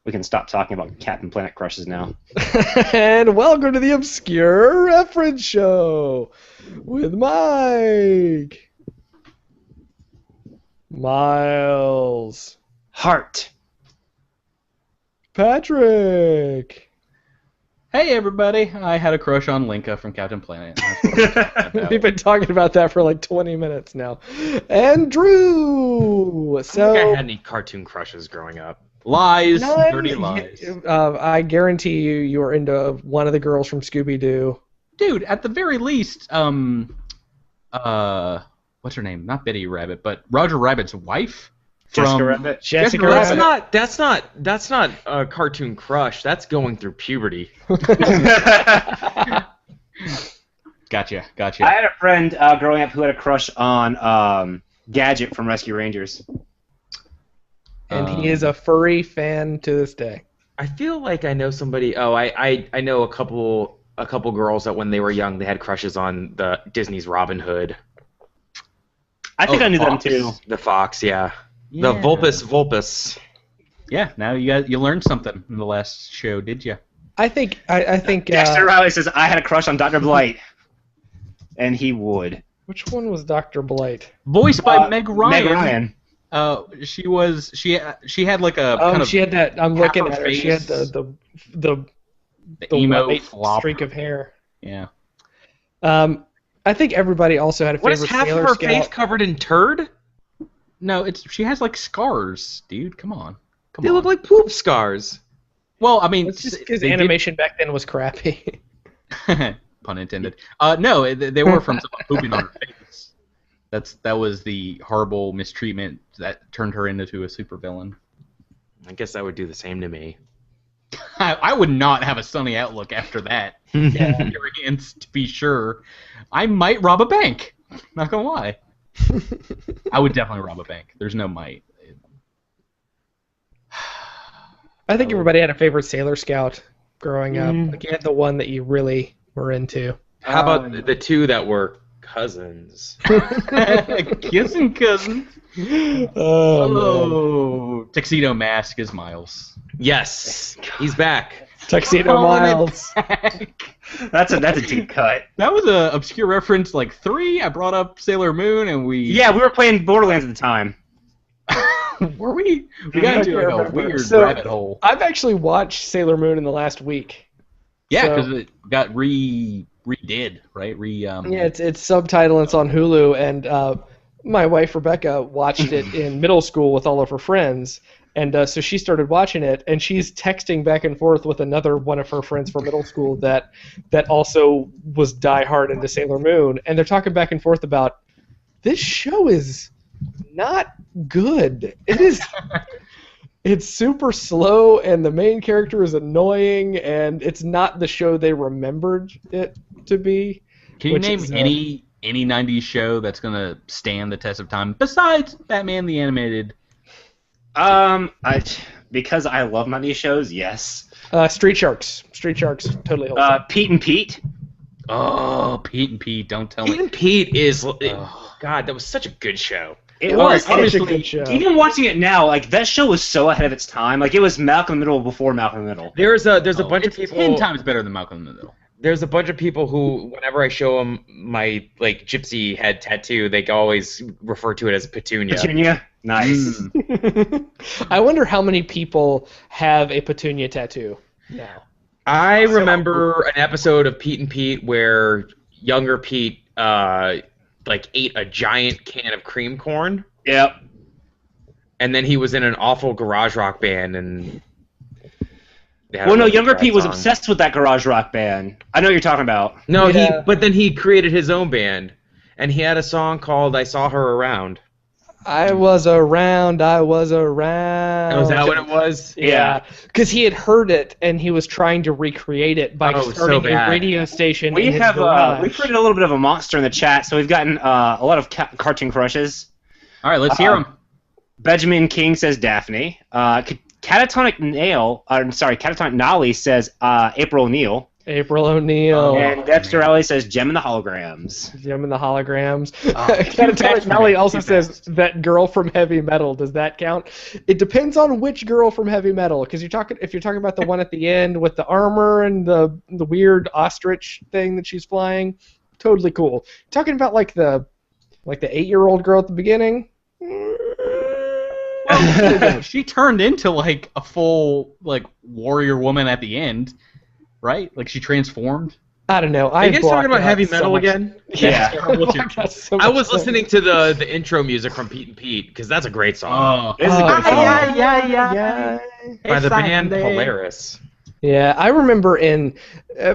we can stop talking about Captain Planet crushes now. And welcome to the Obscure Reference Show with Mike, Miles, Heart. Patrick. Hey everybody, I had a crush on Linka from Captain Planet. That's what we're talking about. We've been talking about that for like 20 minutes now. And Drew. I don't So think I had any cartoon crushes growing up. Lies, none- dirty lies. I guarantee you were into one of the girls from Scooby-Doo. Dude, at the very least, what's her name? Not Betty Rabbit, but Roger Rabbit's wife. Jessica Rabbit. Jessica Rabbit. Rabbit. That's not a cartoon crush. That's going through puberty. Gotcha. I had a friend growing up who had a crush on Gadget from Rescue Rangers. And he is a furry fan to this day. I feel like I know somebody. Oh, I know a couple girls that when they were young they had crushes on the Disney's Robin Hood. I think I knew them Fox. too. The fox, yeah. The Vulpus. Yeah, now you learned something in the last show, did you? I think Dexter Riley says, I had a crush on Dr. Blight. And he would. which one was Dr. Blight? Voiced by Meg Ryan. Meg Ryan. She had like a kind of She had that. I'm half looking her at her. She had face. the emo white flop. streak of hair. Yeah. I think everybody also had a What favorite is half of Sailor her Scout. face covered in turd? No, she has like scars, dude. Come on. They look like poop scars. Well, I mean, It's just because they did- animation back then was crappy. pun intended. No, they were from someone pooping on her face. That was the horrible mistreatment that turned her into a supervillain. I guess that would do the same to me. I would not have a sunny outlook after that experience, to be sure. I might rob a bank. Not gonna lie. I would definitely rob a bank. There's no might. I think everybody had a favorite Sailor Scout growing up. Mm. Like you had the one that you really were into. How about the two that were cousins? Kissing cousins. Oh, man. Oh, Tuxedo Mask is Miles. Yes, he's back. Tuxedo Calling it Miles. back. That's a deep cut. That was a obscure reference, like 3. I brought up Sailor Moon, and we Yeah, we were playing Borderlands at the time. were we? We got into like a weird So- rabbit hole. I've actually watched Sailor Moon in the last week. Yeah, so- because it got redid, right? Yeah, it's subtitled and it's on Hulu, and my wife Rebecca watched it in middle school with all of her friends, and so she started watching it, and she's texting back and forth with another one of her friends from middle school that also was diehard into Sailor Moon, and they're talking back and forth about this show is not good. It is. It's super slow, and the main character is annoying, and it's not the show they remembered it to be. Can you which name is, any 90s show that's gonna stand the test of time besides Batman the Animated? Because I love my these shows, yes. Street Sharks. Street Sharks totally holds up. Pete and Pete. Oh, Pete and Pete, don't tell Pete me. and Pete is. Oh. God, that was such a good show. It was was. such a Obviously, good show. even watching it now, like that show was so ahead of its time. Like it was Malcolm in the Middle before Malcolm in the Middle. There's a Oh, bunch of it's people. 10 times better than Malcolm in the Middle. There's a bunch of people who, whenever I show them my like gypsy head tattoo, they always refer to it as Petunia. Petunia. Nice. I wonder how many people have a Petunia tattoo now. I remember an episode of Pete and Pete where younger Pete like ate a giant can of cream corn, Yep. and then he was in an awful garage rock band, and they had Well, a no, really younger bad Pete was song. obsessed with that garage rock band. I know what you're talking about. No, Yeah. but then he created his own band, and he had a song called "I Saw Her Around." I was around. Oh, is that what it was? Yeah, because he had heard it and he was trying to recreate it by Oh, so starting a bad. radio station. We in his have garage. we've created a little bit of a monster in the chat, so we've gotten a lot of cartoon crushes. All right, let's hear them. Benjamin King says Daphne. Catatonic Nolly says April O'Neil. April O'Neil. And Dexter Alley says Gem and the Holograms. Jim and the Holograms. Too Catatonic fast for Nelly me. also Too says fast. that girl from Heavy Metal. Does that count? It depends on which girl from Heavy Metal. Because if you're talking about the one at the end with the armor and the weird ostrich thing that she's flying, totally cool. Talking about like the 8-year-old girl at the beginning. She turned into like a full like warrior woman at the end, right? Like she transformed. I don't know. Are you guys talking about heavy metal again? Yeah. I was listening to the intro music from Pete and Pete because that's a great song This is a good song. Yeah. by the band Polaris. Yeah, I remember in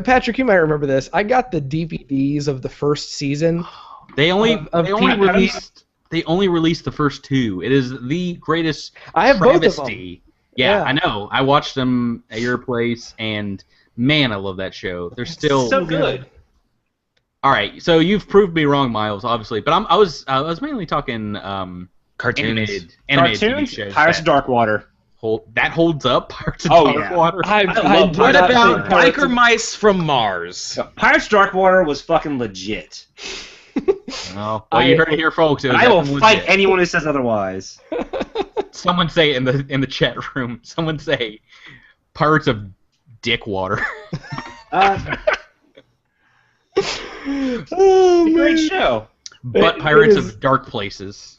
Patrick, you might remember this. I got the DVDs of the first season. They only Of they only Pete released they only released the first 2. It is the greatest I have both of them. travesty. Yeah, Yeah. I know. I watched them at your place, and man, I love that show. They're still So good. All right. So you've proved me wrong, Miles, obviously. But I was mainly talking Cartoons. animated TV Cartoons, shows. Pirates of Darkwater. That holds up. Pirates of Oh, yeah. Darkwater. I love do What not about think Pirates Biker of- Mice from Mars? Pirates of Darkwater was fucking legit. Oh, well, you heard it here, folks. It was I will definitely fight legit. anyone who says otherwise. Someone say in the chat room. Someone say Pirates of Dickwater. Oh, Great man. show. But It Pirates is- of Dark Places.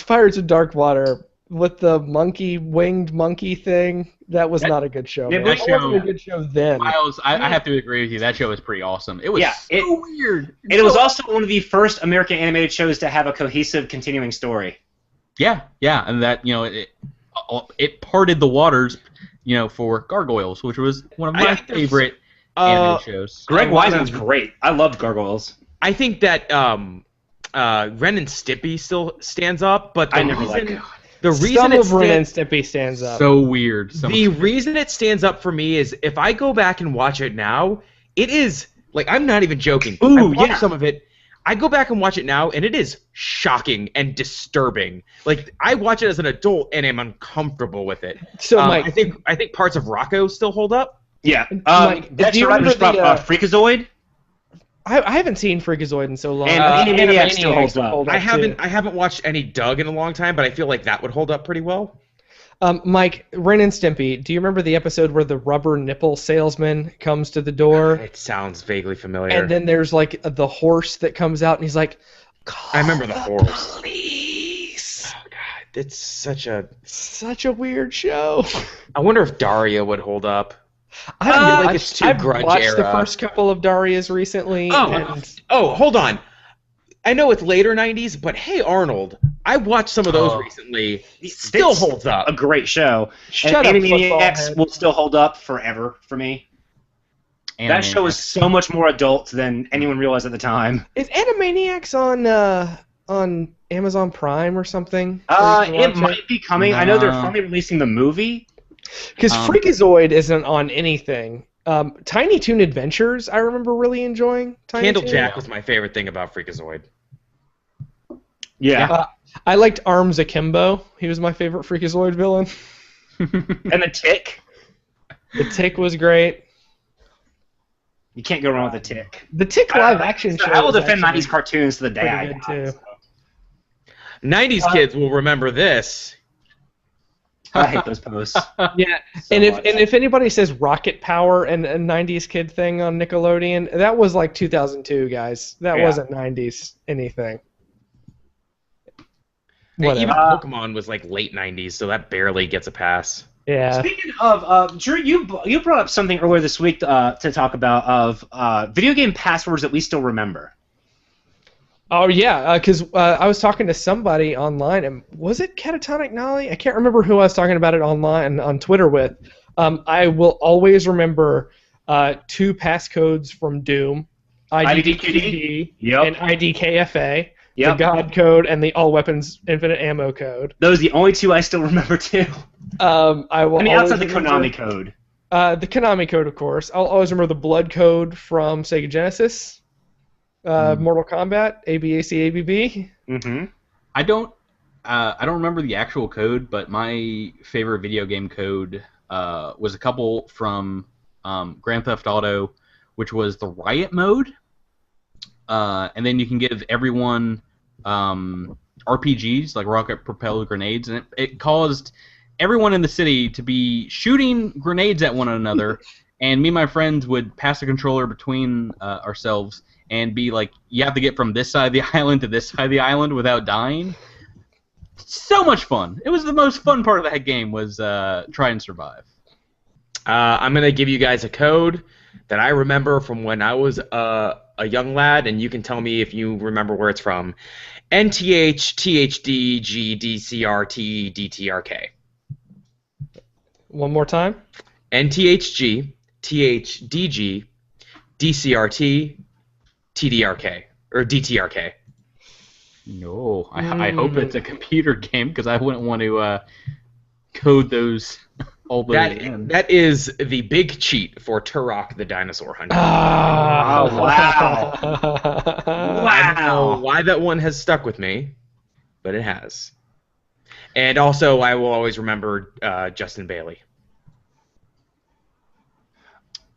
Pirates of Darkwater with the winged monkey thing. That was not a good show. Yeah, man. that That wasn't show- a good show then. Miles, I have to agree with you. That show was pretty awesome. It was Yeah, so weird. And it was also one of the first American animated shows to have a cohesive, continuing story. Yeah, and that it parted the waters, for Gargoyles, which was one of my I think there's- favorite animated shows. Greg A lot Wiseman's of- great. I loved Gargoyles. I think that Ren and Stimpy still stands up, but I never liked it. the reason Some it of Ren and stands, Stimpy stands up. So weird. the reason it stands up for me is if I go back and watch it now, it is like I'm not even joking. Ooh, I watched yeah. some of it. I go back and watch it now, and it is shocking and disturbing. Like I watch it as an adult, and am uncomfortable with it. So, Mike, I think parts of Rocco still hold up. Yeah. Mike, do Dexter you Riders remember from the, Freakazoid. I haven't seen Freakazoid in so long. And Animaniacs still holds up. I too. haven't watched any Doug in a long time, but I feel like that would hold up pretty well. Mike, Ren and Stimpy, do you remember the episode where the rubber nipple salesman comes to the door? It sounds vaguely familiar. And then there's like the horse that comes out and he's like, I remember the horse. Police. Oh God, it's such a. Such a weird show. I wonder if Daria would hold up. I haven't like it's too I've grunge watched the era. first couple of Darias recently. and Oh, hold on. I know it's later '90s, but Hey Arnold, I watched some of those recently. Still It's holds up. A great show. Shut and up, Animaniacs football will still hold up forever for me. That show is so much more adult than anyone realized at the time. is Animaniacs on Amazon Prime or something? It might be coming. I know they're No. finally releasing the movie. Because Freakazoid isn't on anything. Tiny Toon Adventures, I remember really enjoying. Tiny Toon. Candlejack was my favorite thing about Freakazoid. Yeah. I liked Arms Akimbo. He was my favorite Freakazoid villain. And the Tick. The Tick was great. You can't go wrong with the Tick. The Tick live action show. I will was defend actually 90s cartoons to the day I pretty die. good, too. '90s kids will remember this. I hate those posts. Yeah, So and much. if anybody says Rocket Power and a '90s kid thing on Nickelodeon, that was like 2002, guys. That Yeah. wasn't '90s anything. Whatever. Even Pokemon was like late '90s, so that barely gets a pass. Yeah. Speaking of, Drew, you brought up something earlier this week to talk about of video game passwords that we still remember. Oh yeah, because I was talking to somebody online, and was it Catatonic Nolly? I can't remember who I was talking about it online on Twitter with. I will always remember 2 passcodes from Doom, IDQD Yep. and IDKFA, Yep. the God code, and the All Weapons Infinite Ammo code. Those are the only 2 I still remember too. I will. I mean, always outside the remember, Konami code. the Konami code, of course. I'll always remember the Blood code from Sega Genesis. Mortal Kombat, ABAC, ABB. Mm-hmm. I don't remember the actual code, but my favorite video game code was a couple from Grand Theft Auto, which was the Riot mode, and then you can give everyone RPGs, like rocket-propelled grenades, and it caused everyone in the city to be shooting grenades at one another, and me and my friends would pass the controller between ourselves and be like, you have to get from this side of the island to this side of the island without dying. So much fun. It was the most fun part of that game was try and survive. I'm going to give you guys a code that I remember from when I was a young lad, and you can tell me if you remember where it's from. NTH, THD, GDCRT, DTRK. One more time. NTHG, THDG, DCRT, TDRK, or DTRK. No, I hope it's a computer game because I wouldn't want to code those all the way in. That is the big cheat for Turok the Dinosaur Hunter. Oh, wow. I don't know why that one has stuck with me, but it has. And also, I will always remember Justin Bailey.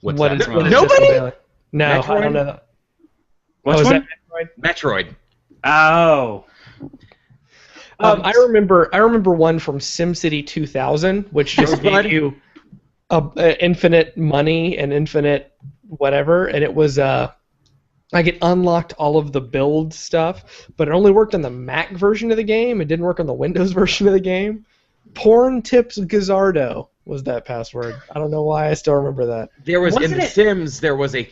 What's What that is from? what is Nobody? Justin Bailey? No, Metroid? I don't know that. Which is one? that Metroid? Metroid. Oh. I remember one from SimCity 2000, which just gave you infinite money and infinite whatever, and it was like it unlocked all of the build stuff, but it only worked on the Mac version of the game. It didn't work on the Windows version of the game. Porn Tips Gazzardo was that password. I don't know why I still remember that. There was Wasn't in The it- Sims. There was a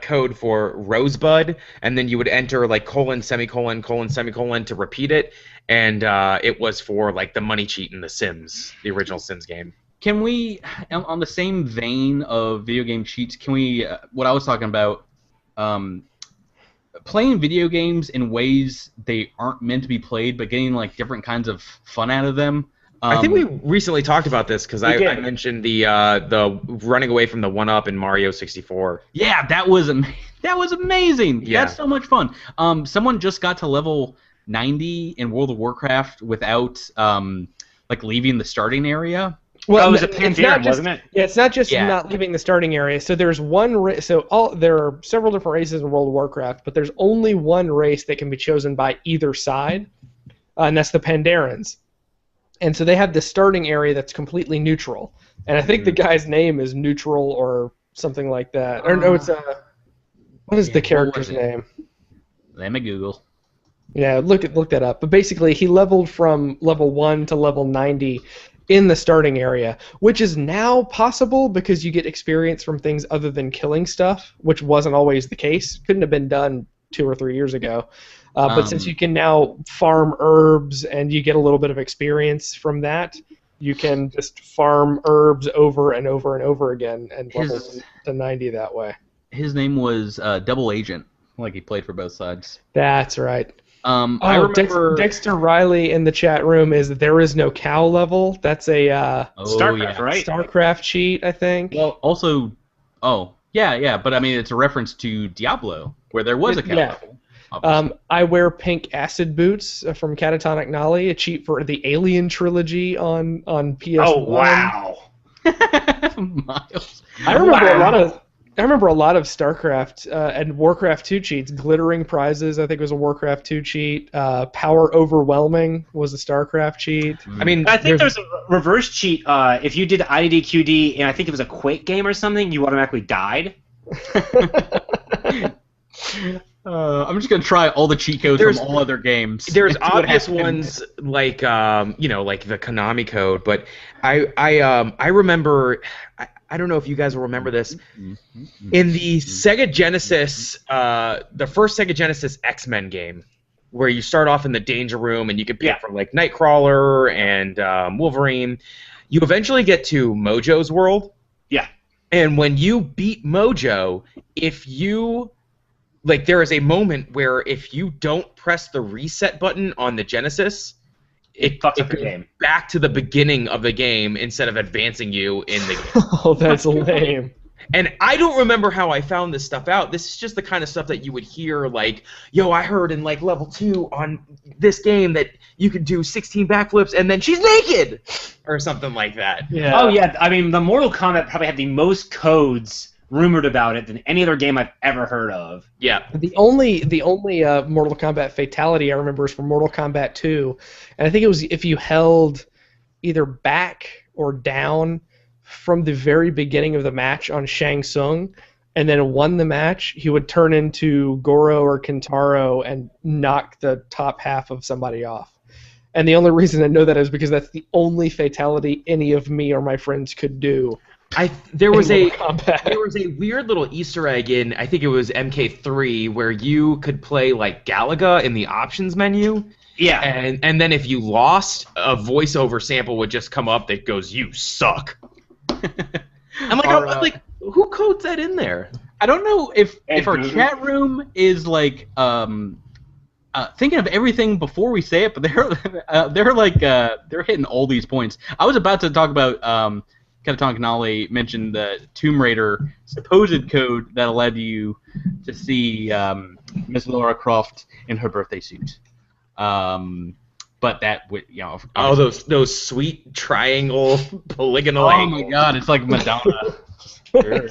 code for Rosebud, and then you would enter like colon semicolon colon semicolon to repeat it, and it was for like the money cheat in The Sims, the original Sims game. Can we, on the same vein of video game cheats, can we, what I was talking about, playing video games in ways they aren't meant to be played, but getting like different kinds of fun out of them? I think we recently talked about this because I mentioned the running away from the 1-up in Mario 64. Yeah, that was amazing. Yeah. That's so much fun. Someone just got to level 90 in World of Warcraft without like leaving the starting area. Well, it was a it's Pandarum, not just- wasn't it? Yeah, it's not just Yeah. not leaving the starting area. So there's one race. There are several different races in World of Warcraft, but there's only one race that can be chosen by either side, and that's the Pandarans. And so they have this starting area that's completely neutral. And I think the guy's name is Neutral or something like that. Or no, it's what is the character's what was it? name? Let me Google. Yeah, look that up. But basically, he leveled from level 1 to level 90 in the starting area, which is now possible because you get experience from things other than killing stuff, which wasn't always the case. Couldn't have been done 2 or 3 years ago. But since you can now farm herbs and you get a little bit of experience from that, you can just farm herbs over and over and over again and level to 90 that way. His name was Double Agent, like he played for both sides. That's right. I remember Dexter Riley in the chat room is There Is No Cow level. That's a StarCraft, right? StarCraft cheat, I think. Well, also, yeah, but I mean, it's a reference to Diablo, where there was a cow Yeah. level. obviously. I wear pink acid boots from Catatonic Nolly, a cheat for the Alien trilogy on PS1. Oh, wow. Miles. I remember a lot of StarCraft and Warcraft 2 cheats. Glittering Prizes, I think, was a Warcraft 2 cheat. Power Overwhelming was a StarCraft cheat. I mean, I think there's a reverse cheat. If you did IDDQD, and I think it was a Quake game or something, you automatically died. I'm just gonna try all the cheat codes There's- from all other games. there's and see what obvious happens. ones like like the Konami code, but I remember I don't know if you guys will remember this in the Sega Genesis the first Sega Genesis X-Men game where you start off in the danger room and you can pick from like Nightcrawler and Wolverine. You eventually get to Mojo's world. Yeah. And when you beat Mojo, if you there is a moment where if you don't press the reset button on the Genesis, It fucks up goes the game. back to the beginning of the game instead of advancing you in the game. Oh, that's lame. And I don't remember how I found this stuff out. This is just the kind of stuff that you would hear, like, yo, I heard in like level 2 on this game that you could do 16 backflips and then she's naked, or something like that. Yeah. Oh yeah, I mean the Mortal Kombat probably had the most codes rumored about it than any other game I've ever heard of. Yeah. The only Mortal Kombat fatality I remember is from Mortal Kombat 2, and I think it was if you held either back or down from the very beginning of the match on Shang Tsung, and then won the match, he would turn into Goro or Kintaro and knock the top half of somebody off. And the only reason I know that is because that's the only fatality any of me or my friends could do. There was a Kombat. weird little Easter egg in, I think it was MK3, where you could play like Galaga in the options menu. Yeah. And then if you lost, a voiceover sample would just come up that goes, "You suck." I'm like, who codes that in there? I don't know if our Google. chat room is like thinking of everything before we say it, but they're hitting all these points. I was about to talk about Katatana Kanale mentioned the Tomb Raider supposed code that allowed you to see Miss Lara Croft in her birthday suit. But that would, Oh, those sweet triangle polygonal. Oh my God, it's like Madonna. Sure.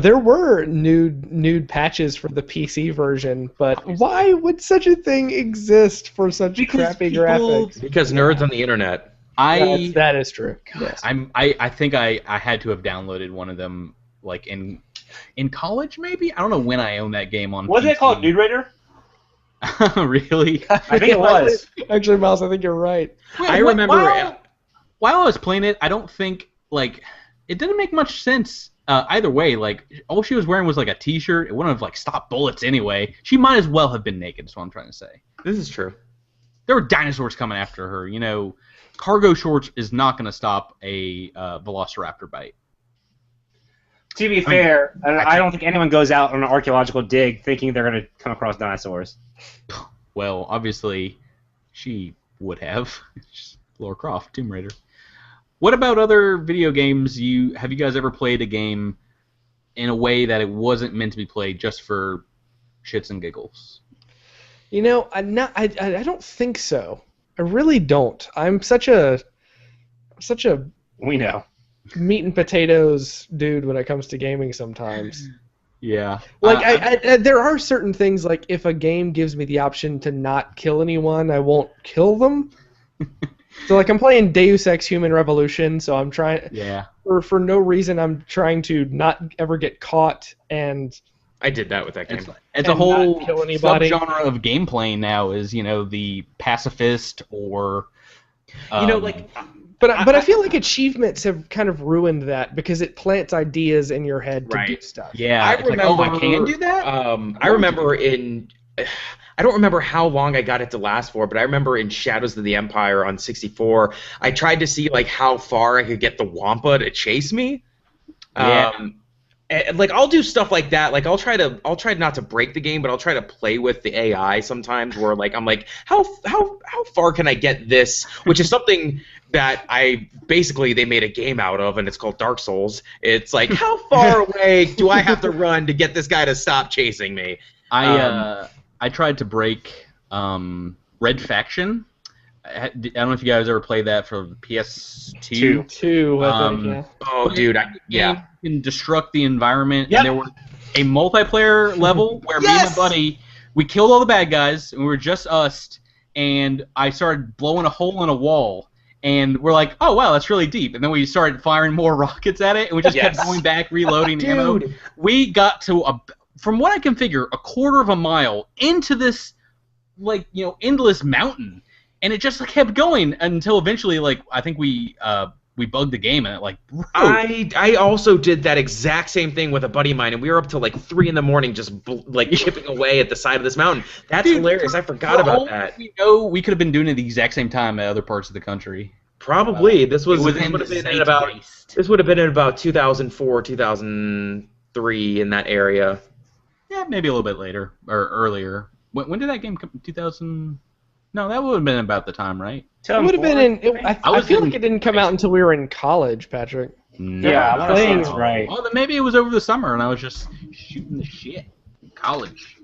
There were nude patches for the PC version, but why would such a thing exist for such crappy graphics? Because nerds on the internet. That is true. Yes. I think I had to have downloaded one of them like in college maybe. I don't know when I owned that game on. Wasn't it called Nude Raider? Really? I think it was. Actually, Miles, I think you're right. I remember. While I was playing it, I don't think like it didn't make much sense either way. Like all she was wearing was like a T-shirt. It wouldn't have like stopped bullets anyway. She might as well have been naked. Is what I'm trying to say. This is true. There were dinosaurs coming after her. You know, cargo shorts is not going to stop a velociraptor bite. To be fair, I don't think anyone goes out on an archaeological dig thinking they're going to come across dinosaurs. Well, obviously, she would have. Lara Croft, Tomb Raider. What about other video games? Have you guys ever played a game in a way that it wasn't meant to be played just for shits and giggles? You know, I don't think so. I really don't. I'm such a We know. meat and potatoes dude when it comes to gaming sometimes. Yeah. Like I there are certain things like if a game gives me the option to not kill anyone, I won't kill them. So like I'm playing Deus Ex Human Revolution, so I'm trying for no reason I'm trying to not ever get caught, and I did that with that game. It's a whole not kill anybody. subgenre of gameplay now is, the pacifist or But I feel like achievements have kind of ruined that because it plants ideas in your head to do stuff. Yeah, it's like, oh, I can do that? I remember I don't remember how long I got it to last for, but I remember in Shadows of the Empire on 64, I tried to see like how far I could get the Wampa to chase me. And, like I'll do stuff like that. Like I'll try not to break the game, but I'll try to play with the AI sometimes. Where like I'm like, how far can I get this? Which is something that they made a game out of, and it's called Dark Souls. It's like, how far away do I have to run to get this guy to stop chasing me? I tried to break Red Faction. I don't know if you guys ever played that for PS2. Two, I think, yeah. Oh, dude, You can destruct the environment. Yep. And there was a multiplayer level where me and my buddy, we killed all the bad guys, and we were just us, and I started blowing a hole in a wall, and we're like, oh, wow, that's really deep. And then we started firing more rockets at it, and we just kept going back, reloading ammo. We got to, from what I can figure, a quarter of a mile into this, endless mountain. And it just kept going until eventually, I think we bugged the game, and it broke. I also did that exact same thing with a buddy of mine, and we were up till 3 a.m. just chipping away at the side of this mountain. That's hilarious. I forgot about that. We know we could have been doing it at the exact same time at other parts of the country. Probably. This would have been in about 2004, 2003 in that area. Yeah, maybe a little bit later or earlier. When did that game come? 2000. No, that would have been about the time, right? It would have been I feel like it didn't come out until we were in college, Patrick. No. Yeah, I want to say Playing- it's right. Well, then maybe it was over the summer, and I was just shooting the shit in college.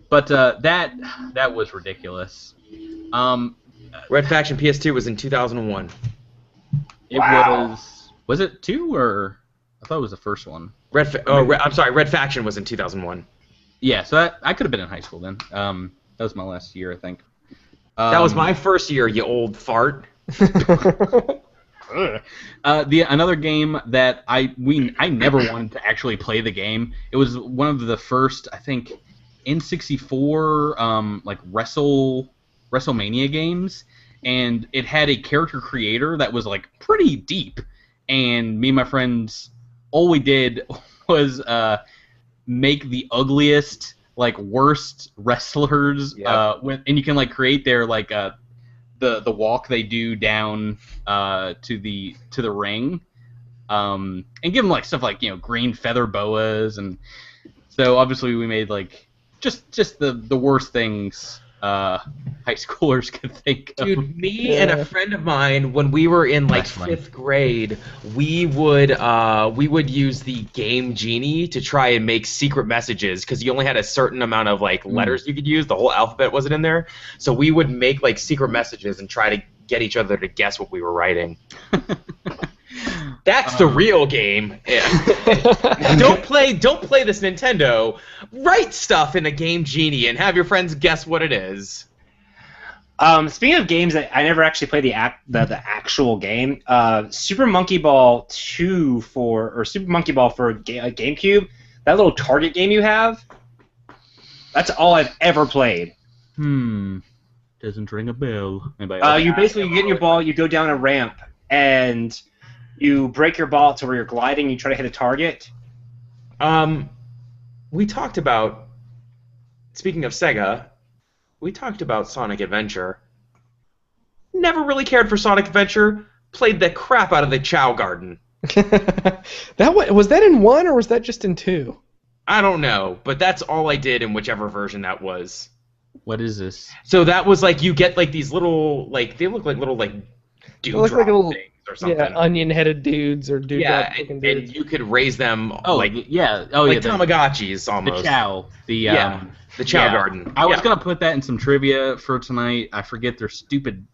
But that was ridiculous. Red Faction PS2 was in 2001. It Wow. was it 2 or I thought it was the first one. I'm sorry, Red Faction was in 2001. Yeah, so I could have been in high school then. That was my last year, I think. That was my first year, you old fart. Another game that I never wanted to actually play the game. It was one of the first, I think, N64 like WrestleMania games, and it had a character creator that was like pretty deep. And me and my friends, all we did was make the ugliest, like worst wrestlers. Yep. And you can like create their like the walk they do down to the ring, and give them like stuff like green feather boas, and so obviously we made like just the worst things high schoolers could think of. Dude, me and a friend of mine, when we were in like Wrestling. 5th grade, we would use the Game Genie to try and make secret messages because you only had a certain amount of like letters you could use. The whole alphabet wasn't in there, so we would make like secret messages and try to get each other to guess what we were writing. That's the real game. Yeah. Don't play this Nintendo. Write stuff in a Game Genie and have your friends guess what it is. Speaking of games that I never actually played the actual game, Super Monkey Ball 2 for GameCube, that little target game you have, that's all I've ever played. Doesn't ring a bell. Anybody You basically get in your ball, you go down a ramp, and you break your ball to where you're gliding, you try to hit a target. We talked about, speaking of Sega, we talked about Sonic Adventure. Never really cared for Sonic Adventure. Played the crap out of the Chow Garden. Was that in 1 or was that just in 2? I don't know, but that's all I did in whichever version that was. What is this? So that was like you get like these little they look like little like look like a little- things or something. Yeah, onion-headed dudes or Yeah, dewdrop-looking dudes. and you could raise them like like Tamagotchis the almost. Chow. The Chow Garden. I was Yeah. gonna put that in some trivia for tonight. I forget their stupid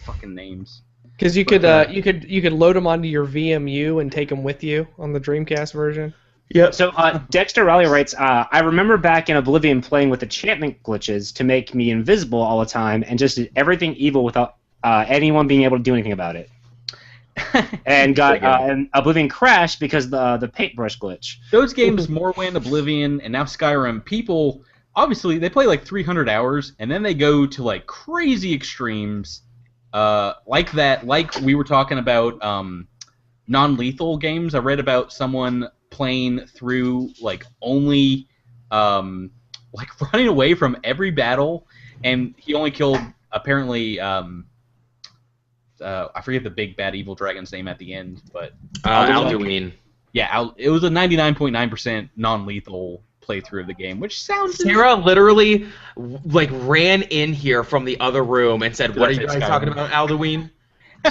fucking names. Because you could load them onto your VMU and take them with you on the Dreamcast version. So Dexter Raleigh writes, I remember back in Oblivion playing with enchantment glitches to make me invisible all the time and just did everything evil without anyone being able to do anything about it. And got and Oblivion crashed because the paintbrush glitch. Those games, Morrowind, Oblivion, and now Skyrim, people obviously they play like 300 hours and then they go to like crazy extremes, like that. Like we were talking about non-lethal games. I read about someone playing through like only like running away from every battle, and he only killed apparently. I forget the big bad evil dragon's name at the end, but Alduin. yeah, it was a 99.9% non-lethal playthrough of the game, which sounds. Sarah literally like ran in here from the other room and said, "What are you say guys Skyrim? talking about, Alduin?"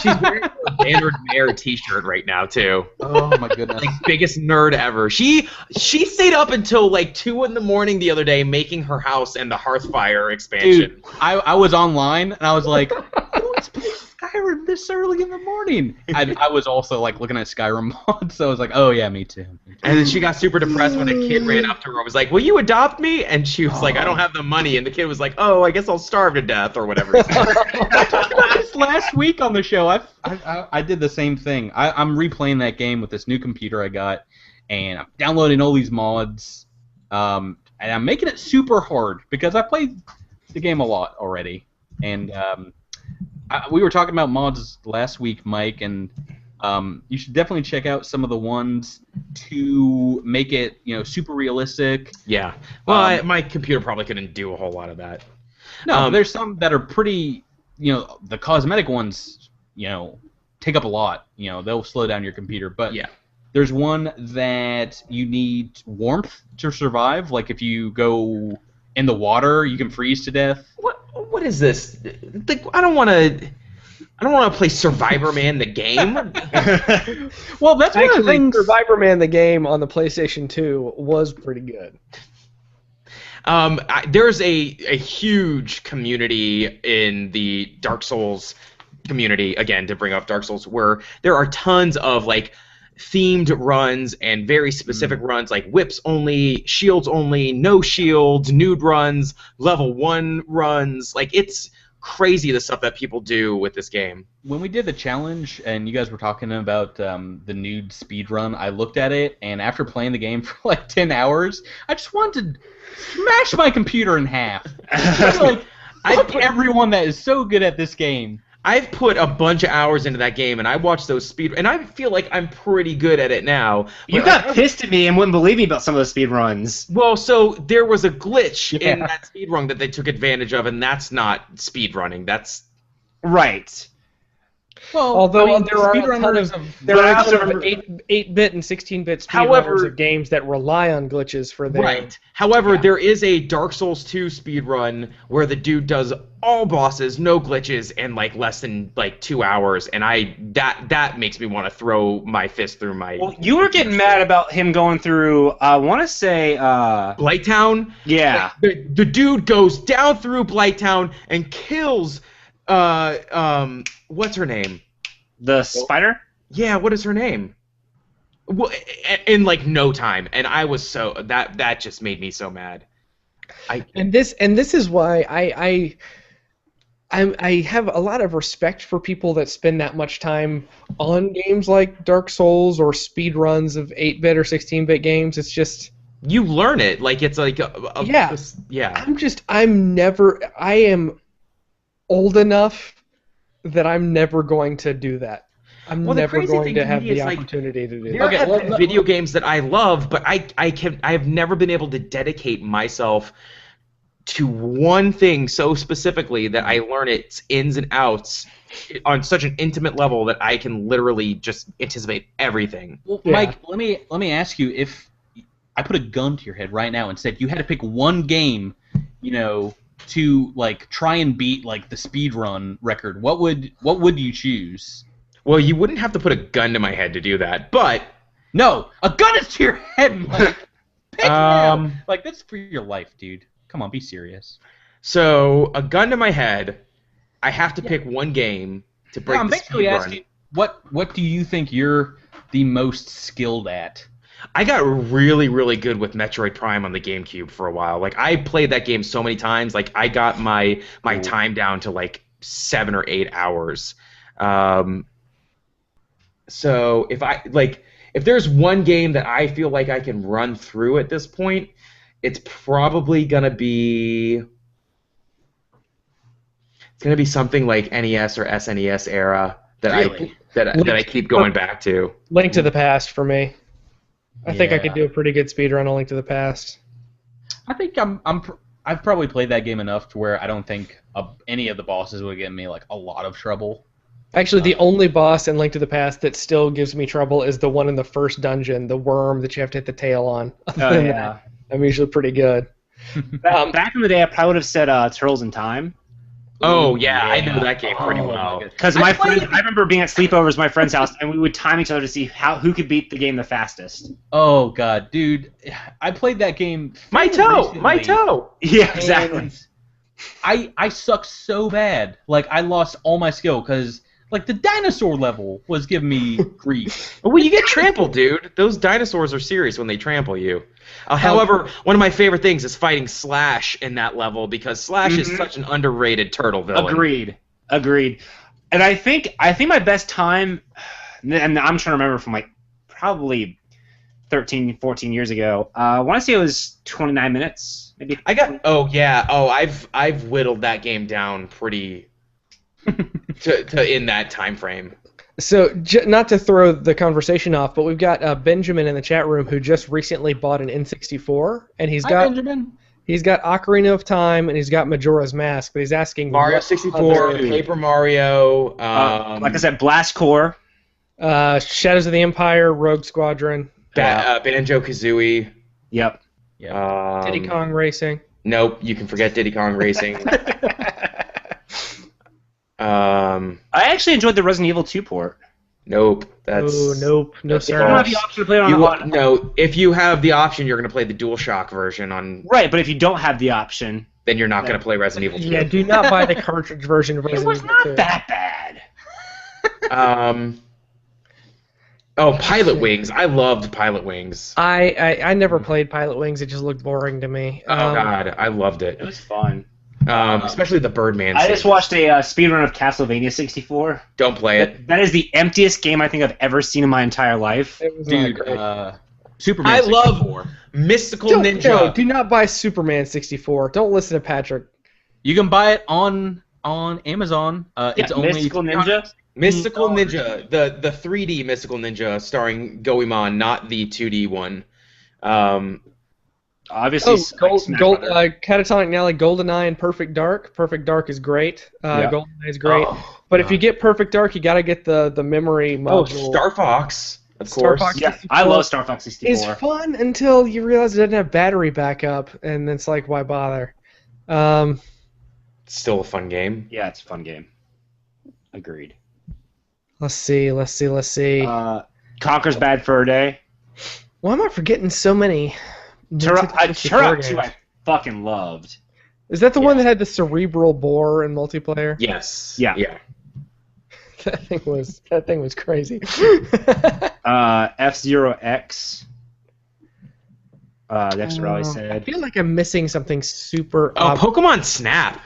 She's wearing a Bannard Mare T-shirt right now too. Oh my goodness! Like biggest nerd ever. She stayed up until like 2 in the morning the other day making her house and the Hearthfire expansion. Dude, I was online and I was like, "Who is playing Skyrim this early in the morning?" I was also like looking at Skyrim mods, so I was like, "Oh yeah, me too." And then she got super depressed when a kid ran up to her and was like, "Will you adopt me?" And she was like, "I don't have the money." And the kid was like, "Oh, I guess I'll starve to death," or whatever. I talked about this last week on the show. I did the same thing. I'm replaying that game with this new computer I got, and I'm downloading all these mods, and I'm making it super hard because I played the game a lot already. And we were talking about mods last week, Mike, and you should definitely check out some of the ones to make it, super realistic. Yeah. Well, my computer probably couldn't do a whole lot of that. No, there's some that are pretty, the cosmetic ones, take up a lot. They'll slow down your computer. But Yeah. there's one that you need warmth to survive. Like if you go in the water, you can freeze to death. What is this? Like, I don't want to. I don't want to play Survivor Man the game. Well, that's one of the Actually, things. Survivor Man the game on the PlayStation 2 was pretty good. There's a huge community in the Dark Souls community, again, to bring up Dark Souls, where there are tons of like themed runs and very specific runs, like whips only, shields only, no shields, nude runs, level 1 runs. Like, it's crazy the stuff that people do with this game. When we did the challenge and you guys were talking about the nude speed run, I looked at it, and after playing the game for like 10 hours, I just wanted to smash my computer in half. Like, fuck everyone that is so good at this game. I've put a bunch of hours into that game, and I watched those speed, and I feel like I'm pretty good at it now. You got pissed at me and wouldn't believe me about some of those speed runs. Well, so there was a glitch in that speed run that they took advantage of, and that's not speed running. That's right. Well, Although I mean, there are a ton speedrunners of 8-bit and 16-bit speedrunners However- of games that rely on glitches for their... right. However, there is a Dark Souls 2 speed run where the dude does all bosses, no glitches, in like less than like 2 hours, and that makes me want to throw my fist through my. Well, you were getting mad about him going through. I want to say. Blighttown. Yeah. The dude goes down through Blighttown and kills. What's her name? The spider. Yeah, what is her name? Well, in like no time, and I was so that just made me so mad. And this is why I have a lot of respect for people that spend that much time on games like Dark Souls or speed runs of 8-bit or 16-bit games. It's just You learn it like it's like Yeah. yeah. I am old enough that I'm never going to do that. I'm Well, the never crazy going thing to to have me the is, like, opportunity to do There that. have been video games that I love, but I have never been able to dedicate myself to one thing so specifically that I learn its ins and outs on such an intimate level that I can literally just anticipate everything. Well, Yeah. Mike, let me ask you, if I put a gun to your head right now and said you had to pick one game, to like try and beat like the speed run record, what would you choose? Well, you wouldn't have to put a gun to my head to do that, but No, a gun is to your head, Mike. Pick now. Like, that's for your life, dude. Come on, be serious. so a gun to my head, I have to pick one game to break I'm the basically speed run. asking, what do you think you're the most skilled at? I got really, really good with Metroid Prime on the GameCube for a while. Like, I played that game so many times. Like, I got my time down to like 7 or 8 hours. So if there's one game that I feel like I can run through at this point, it's probably gonna be something like NES or SNES era that Really? I keep going back to. Link to the Past for me. I think I Yeah. could do a pretty good speedrun on Link to the Past. I think I've probably played that game enough to where I don't think any of the bosses would get me like a lot of trouble. Actually, the only boss in Link to the Past that still gives me trouble is the one in the first dungeon, the worm that you have to hit the tail on. Other Oh than yeah. that, I'm usually pretty good. Back in the day, I probably would have said Turtles in Time. Oh yeah, I know that game pretty Oh, my well. goodness. Because I I remember being at sleepovers at my friend's house, and we would time each other to see who could beat the game the fastest. Oh god, dude, I played that game. My fairly toe. recently, Yeah, exactly. and I suck so bad. Like, I lost all my skill because like the dinosaur level was giving me grief. Well, you get trampled, dude. Those dinosaurs are serious when they trample you. However, one of my favorite things is fighting Slash in that level because Slash is such an underrated turtle villain. Agreed. And I think my best time, and I'm trying to remember from like probably 13, 14 years ago. I want to say it was 29 minutes, maybe. I've whittled that game down pretty to in that time frame. So, not to throw the conversation off, but we've got Benjamin in the chat room who just recently bought an N64, and he's Hi, got Benjamin. Ocarina of Time and he's got Majora's Mask, but he's asking Mario what 64, other- Paper Mario. Like I said, Blast Core. Shadows of the Empire, Rogue Squadron, Banjo Kazooie. Yep. Diddy Kong Racing. Nope, you can forget Diddy Kong Racing. I actually enjoyed the Resident Evil 2 port. Nope. That's Oh, nope. No, You sir. don't have the option to play it on no. If you have the option, you're going to play the DualShock version on. Right, but if you don't have the option, Then you're not going to play Resident Evil 2. Yeah, do not buy the cartridge version of it Resident was Evil not 2. that bad. Oh, Pilot Wings. I loved Pilot Wings. I never played Pilot Wings. It just looked boring to me. Oh God, I loved it. It was fun. Especially the Birdman. I scene. just watched a speedrun of Castlevania 64. Don't play it. That is the emptiest game I think I've ever seen in my entire life. It was Dude, not great. Superman I 64. love Mystical No, Ninja. do not buy Superman 64. Don't listen to Patrick. You can buy it on Amazon. It's only Mystical Ninja. Mystical Ninja, the 3D Mystical Ninja starring Goemon, not the 2D one. Obviously, Smash Brother. Catatonic Nelly, GoldenEye, and Perfect Dark. Perfect Dark is great. Yeah. GoldenEye is great. Oh, but if you get Perfect Dark, you got to get the memory Oh, module. Star Fox, of Star course. Fox. Yeah, I love Star Fox 64. It's fun until you realize it doesn't have battery backup, and it's like, why bother? Still a fun game. Yeah, it's a fun game. Agreed. Let's see. Conker's Bad Fur Day. Why am I forgetting so many? Turok 2 games? I fucking loved. Is that the one that had the cerebral bore in multiplayer? Yes. Yeah. Yeah. That thing was crazy. F-Zero X. Dexter Raleigh I said. feel like I'm missing something super. Oh, Pokemon Snap.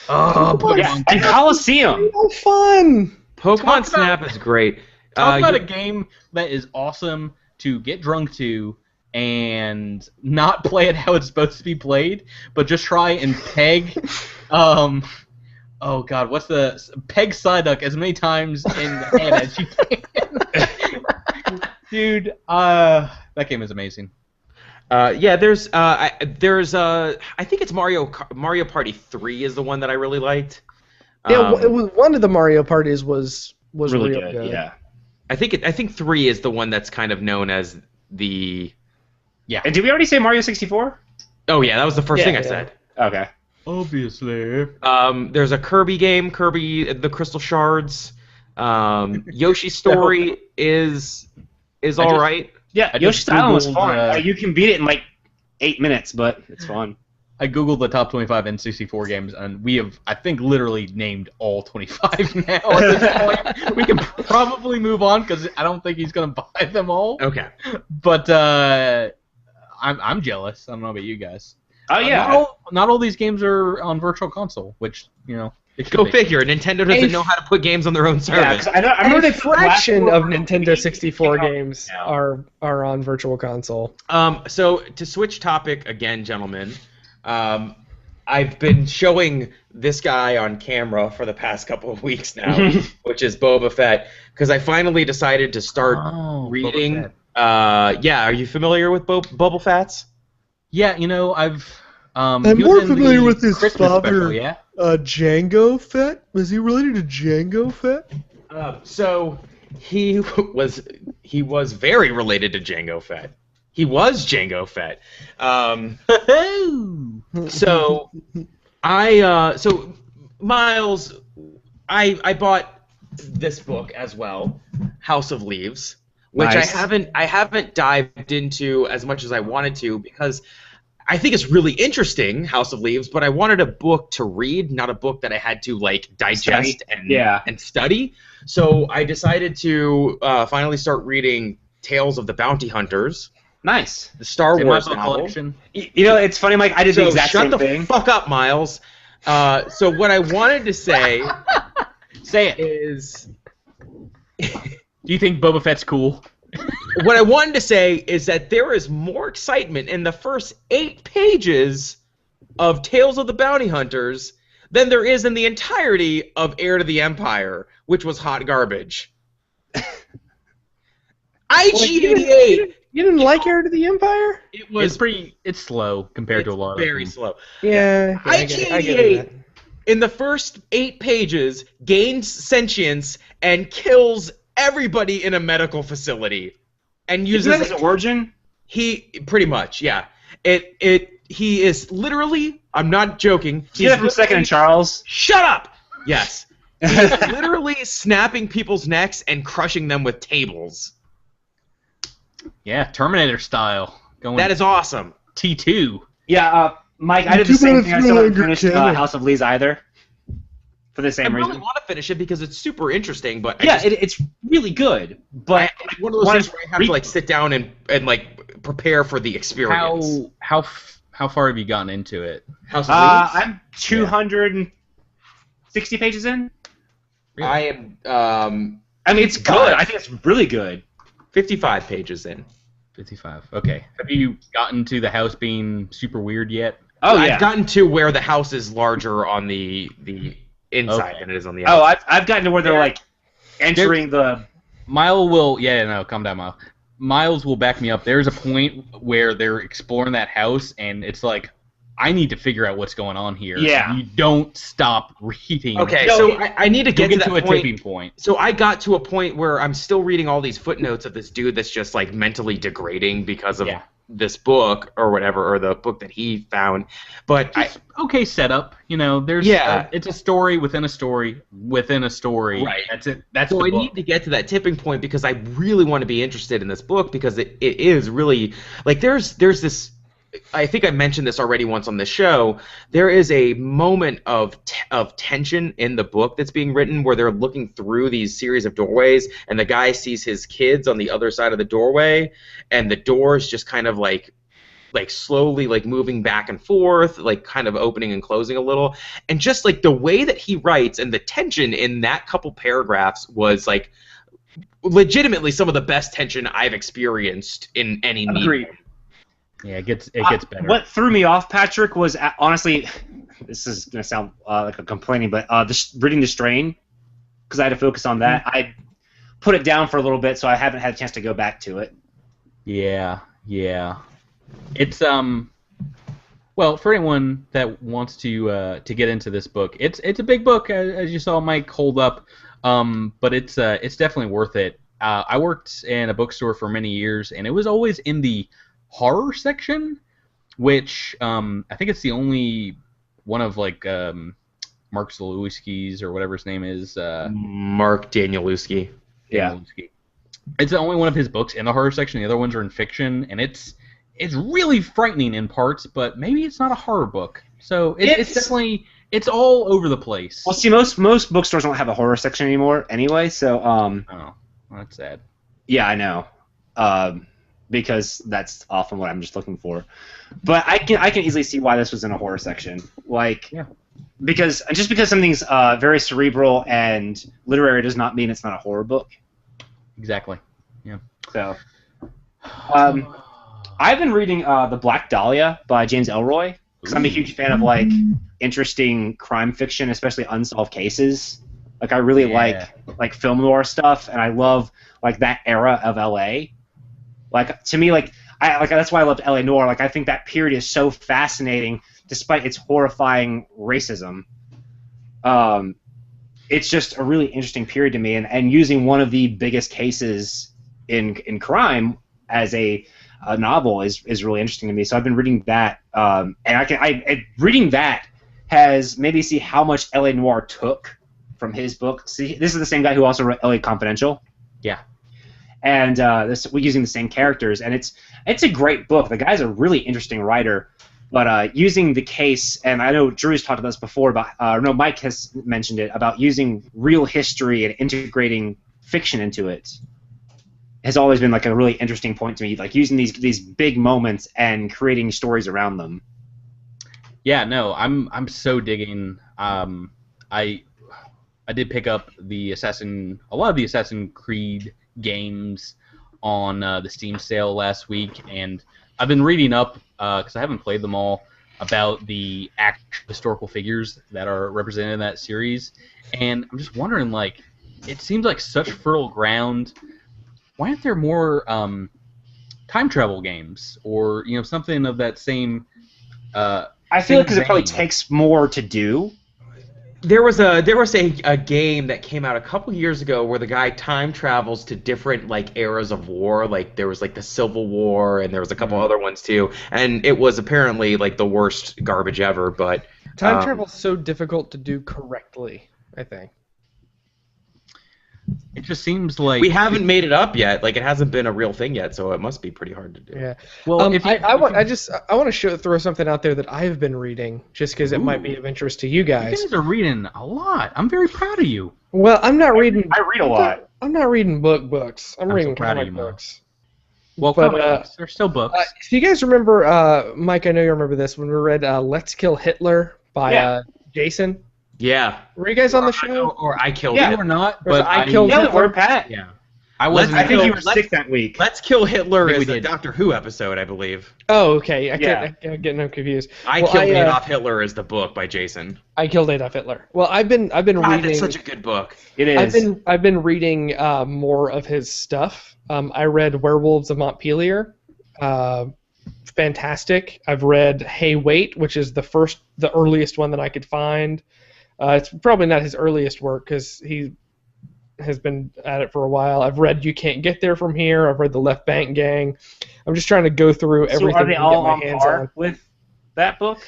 Oh, Yeah, and Coliseum. So fun. Pokemon Snap is great. Talk about you- a game that is awesome to get drunk to and not play it how it's supposed to be played, but just try and peg. Oh God, what's the peg Psyduck as many times in the head as you can. Dude, that game is amazing. Yeah, there's I think it's Mario Party 3 is the one that I really liked. Yeah, it was one of the Mario parties was Really real good, yeah. I think 3 is the one that's kind of known as the. And did we already say Mario 64? Oh yeah, that was the first Yeah, thing I yeah. said. Okay. Obviously. There's a Kirby game, Kirby the Crystal Shards. Yoshi's Story is all right. Yeah, I just Yoshi's Island was Googled, fun. You can beat it in like 8 minutes, but it's fun. I googled the top 25 N64 games, and we have, I think, literally named all 25 now. At this point, we can probably move on because I don't think he's gonna buy them all. Okay. But I'm jealous. I don't know about you guys. Oh yeah. Not all these games are on Virtual Console, which it should Go be. figure. Nintendo doesn't know how to put games on their own Yeah, service. 'cause I remember A they fraction of Nintendo 64 games Yeah. are on Virtual Console. So to switch topic again, gentlemen, I've been showing this guy on camera for the past couple of weeks now, which is Boba Fett, because I finally decided to start reading. Yeah, are you familiar with Boba Fett's? Yeah, I've. I'm he was more in familiar the with his Christmas father. special, yeah. Django Fett? Was he related to Django Fett? So he was very related to Jango Fett. He was Jango Fett. So Miles, I bought this book as well, House of Leaves, which Nice. I haven't dived into as much as I wanted to because I think it's really interesting, House of Leaves, but I wanted a book to read, not a book that I had to digest and study. So I decided to finally start reading Tales of the Bounty Hunters, Nice. the Star In my Wars book novel. collection. It's funny, Mike. I did the So exact shut same the thing. fuck up, Miles. So what I wanted to say Say it. is, Do you think Boba Fett's cool? what I wanted to say is that there is more excitement in the first 8 pages of Tales of the Bounty Hunters than there is in the entirety of Heir to the Empire, which was hot garbage. IG-88. You didn't like Heir to the Empire? It was It's slow compared to a lot of very them. slow. Yeah. I get IG-88 that. in the first 8 pages gains sentience and kills everybody in a medical facility, and Isn't uses that his origin? he pretty much yeah. He is literally. I'm not joking. See that for a second in Charles? Shut up. Yes, He's literally snapping people's necks and crushing them with tables. Yeah, Terminator style. That is awesome. T2. Yeah, Mike, I did the same thing. I still haven't finished House of Leaves either. For the same reason. I really want to finish it because it's super interesting, but it's really good. But one of those things where I have to like sit down and like prepare for the experience. How far have you gotten into it? House of Leaves? I'm 260 pages in. Really? I am. I mean, it's good. I think it's really good. 55 pages in. 55. Okay. Have you gotten to the house being super weird yet? Oh yeah. I've gotten to where the house is larger on the inside than it is on the outside. Oh, I've gotten to where they're like entering the. Miles will. Yeah, no, calm down, Miles. Miles will back me up. There's a point where they're exploring that house, and it's like, I need to figure out what's going on here. Yeah. You don't stop reading. Okay, so I need to get to that a tipping point. So I got to a point where I'm still reading all these footnotes of this dude that's just like mentally degrading because of this book or whatever, or the book that he found. But okay setup. You know, there's it's a story within a story within a story. Right. That's it. That's so the I book. need to get to that tipping point because I really want to be interested in this book because it is really like there's this. I think I mentioned this already once on this show. There is a moment of tension in the book that's being written where they're looking through these series of doorways, and the guy sees his kids on the other side of the doorway, and the door is just kind of like slowly like moving back and forth, like kind of opening and closing a little, and just like the way that he writes and the tension in that couple paragraphs was like legitimately some of the best tension I've experienced in any medium. Yeah, it gets better. What threw me off, Patrick, was honestly, this is gonna sound like a complaining, but reading The Strain, because I had to focus on that. I put it down for a little bit, so I haven't had a chance to go back to it. Yeah. It's well, for anyone that wants to get into this book, it's a big book, as you saw Mike hold up, but it's definitely worth it. I worked in a bookstore for many years, and it was always in the horror section, which I think it's the only one of like Mark Zalewski's or whatever his name is. Mark Danielewski. Yeah. It's the only one of his books in the horror section. The other ones are in fiction, and it's really frightening in parts, but maybe it's not a horror book. So it's definitely all over the place. Well, see, most bookstores don't have a horror section anymore anyway, so Oh, that's sad. Yeah, I know. Because that's often what I'm just looking for. But I can easily see why this was in a horror section. Because something's very cerebral and literary does not mean it's not a horror book. Exactly. Yeah. So, I've been reading The Black Dahlia by James Ellroy because I'm a huge fan of like interesting crime fiction, especially unsolved cases. Like I really like film noir stuff, and I love like that era of LA. Like to me, that's why I loved LA Noire. Like I think that period is so fascinating, despite its horrifying racism. It's just a really interesting period to me, and using one of the biggest cases in crime as a novel is really interesting to me. So I've been reading that, and reading that has made me see how much LA Noire took from his book. See, this is the same guy who also wrote LA Confidential. Yeah. And we're using the same characters, and it's a great book. The guy's a really interesting writer, but using the case, and I know Drew's talked about this before, about Mike has mentioned it, about using real history and integrating fiction into it has always been like a really interesting point to me, like using these big moments and creating stories around them. Yeah, no, I'm so digging. I did pick up a lot of the Assassin's Creed games on the Steam sale last week, and I've been reading up because I haven't played them all about the actual historical figures that are represented in that series, and I'm just wondering, like, it seems like such fertile ground. Why aren't there more time travel games or something of that same? I feel because it probably takes more to do. There was a game that came out a couple years ago where the guy time travels to different like eras of war. Like there was like the Civil War, and there was a couple other ones too. And it was apparently like the worst garbage ever. But time travel is so difficult to do correctly, I think. It just seems like We haven't made it up yet. Like, it hasn't been a real thing yet, so it must be pretty hard to do. Yeah. Well, I want to throw something out there that I've been reading, just because it might be of interest to you you guys. guys are reading a lot. I'm very proud of you. Well, I'm not reading. I read a lot. I'm not reading books. I'm I'm reading so proud of comic you, Mo. books. Well, But, comic books, they're still books. So you guys remember, Mike? I know you remember this when we read "Let's Kill Hitler" by Yeah. Jason. Yeah. Were you guys on the show? Or I killed Yeah. it. You or not, Or but I killed Yeah, Hitler. we're Pat. Yeah, I wasn't. I think you were Let's- sick that week. Let's Kill Hitler I think is we a did. Doctor Who episode, I believe. Oh, okay. I Yeah. can't get no confused. I Well, Killed I, Adolf Hitler is the book by Jason. I killed Adolf Hitler. Well, I've been God, reading. that's such a good book. It is. I've been reading more of his stuff. I read Werewolves of Montpelier. Fantastic. I've read Hey Wait, which is the earliest one that I could find. It's probably not his earliest work because he has been at it for a while. I've read You Can't Get There From Here. I've read The Left Bank Gang. I'm just trying to go through everything. So are they and all get on my hands par on. with that book?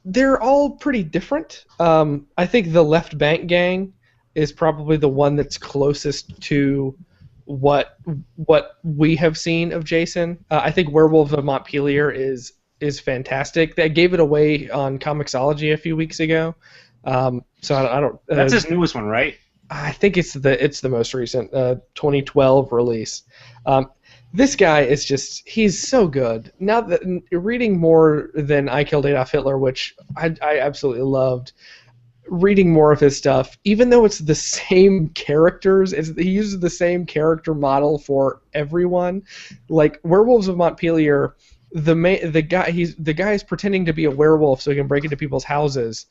They're all pretty different. I think The Left Bank Gang is probably the one that's closest to what we have seen of Jason. I think Werewolves of Montpelier is fantastic. They gave it away on Comixology a few weeks ago. So I don't. That's his newest one, right? I think it's the most recent 2012 release. This guy is he's so good. Now that reading more than I Killed Adolf Hitler, which I absolutely loved, reading more of his stuff, even though it's the same characters, he uses the same character model for everyone. Like Werewolves of Montpelier, the guy is pretending to be a werewolf so he can break into people's houses,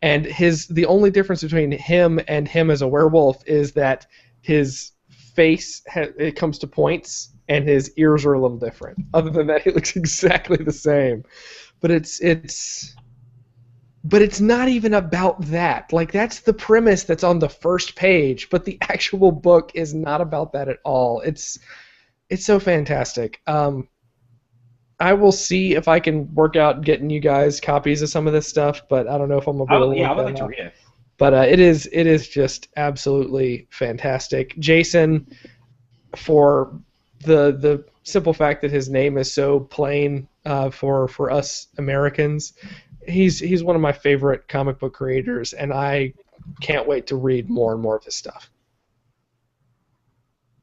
and the only difference between him and him as a werewolf is that his face it comes to points and his ears are a little different. Other than that, he looks exactly the same. But it's not even about that. Like, that's the premise that's on the first page, but the actual book is not about that at all. It's so fantastic. I will see if I can work out getting you guys copies of some of this stuff, but I don't know if I'm gonna be able to. I would like to read it. But it is just absolutely fantastic. Jason, for the simple fact that his name is so plain for us Americans, he's one of my favorite comic book creators, and I can't wait to read more and more of his stuff.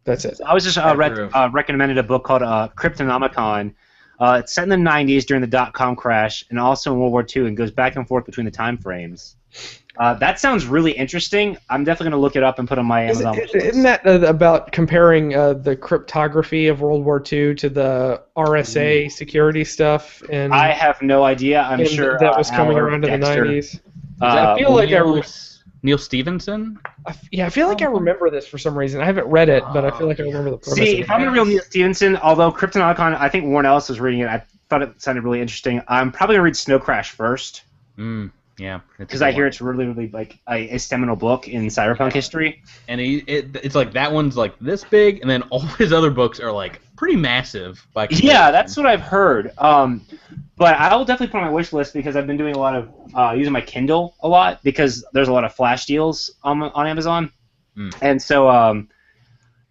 That's it. I was just recommended a book called Cryptonomicon. It's set in the 90s during the dot-com crash and also in World War II and goes back and forth between the time frames. That sounds really interesting. I'm definitely going to look it up and put on my Amazon list. Isn't that about comparing the cryptography of World War II to the RSA security stuff? And I have no idea. I'm sure that was coming Al or around in the Dexter, 90s. I feel like Neil Stevenson. I feel like I remember this for some reason. I haven't read it, but I feel like I remember the premise. See, if I'm a real Neil Stevenson, although Cryptonomicon, I think Warren Ellis was reading it. I thought it sounded really interesting. I'm probably going to read Snow Crash first. Yeah. Because I hear it's really, really like a seminal book in cyberpunk history. And it's like that one's like this big, and then all his other books are like pretty massive. Yeah, that's what I've heard. But I will definitely put on my wish list because I've been doing a lot of using my Kindle a lot because there's a lot of flash deals on Amazon, and so I'm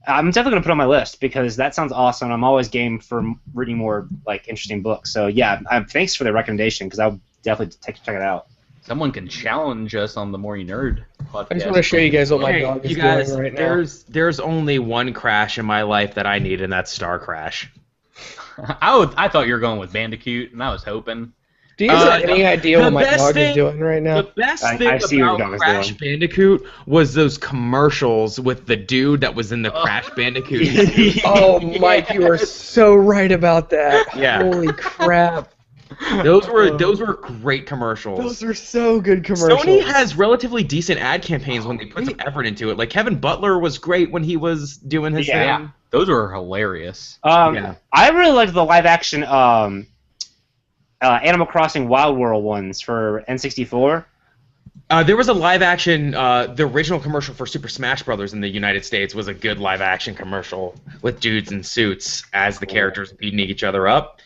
definitely gonna put it on my list because that sounds awesome. I'm always game for reading more like interesting books. So yeah, thanks for the recommendation because I'll definitely check it out. Someone can challenge us on the More You Nerd podcast. I just want to show you guys what my dog is doing right now. There's only one crash in my life that I need, and that's Star Crash. I thought you were going with Bandicoot, and I was hoping. Do you have any idea what my dog is doing right now? The best thing about Crash Bandicoot was those commercials with the dude that was in the Crash Bandicoot. Oh, Mike, you are so right about that. Yeah. Holy crap. Those were great commercials. Those are so good commercials. Sony has relatively decent ad campaigns when they put some effort into it. Like Kevin Butler was great when he was doing his thing. Those were hilarious. I really liked the live action Animal Crossing Wild World ones for N64. There was a live action. The original commercial for Super Smash Brothers in the United States was a good live action commercial with dudes in suits as the characters beating each other up.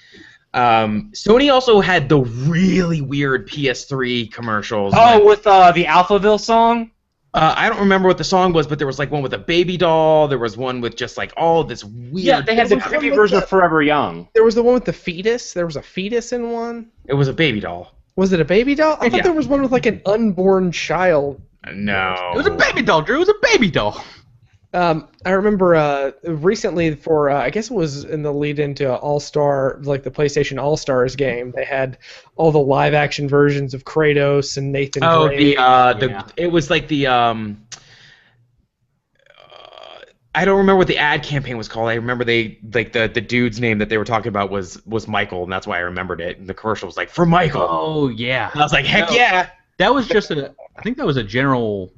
Sony also had the really weird PS3 commercials. Oh, with the Alphaville song? I don't remember what the song was, but there was like one with a baby doll. There was one with just like all this weird. Yeah, they had the creepy version of Forever Young. There was the one with the fetus. There was a fetus in one. It was a baby doll. Was it a baby doll? I thought there was one with like an unborn child. No. It was a baby doll, Drew. It was a baby doll. I remember recently for I guess it was in the lead into All-Star, like the PlayStation All-Stars game. They had all the live-action versions of Kratos and Nathan Drake. It was like the I don't remember what the ad campaign was called. I remember the dude's name that they were talking about was Michael, and that's why I remembered it. And the commercial was like, for Michael. Oh yeah. And I was like, heck yeah. That was just I think that was a general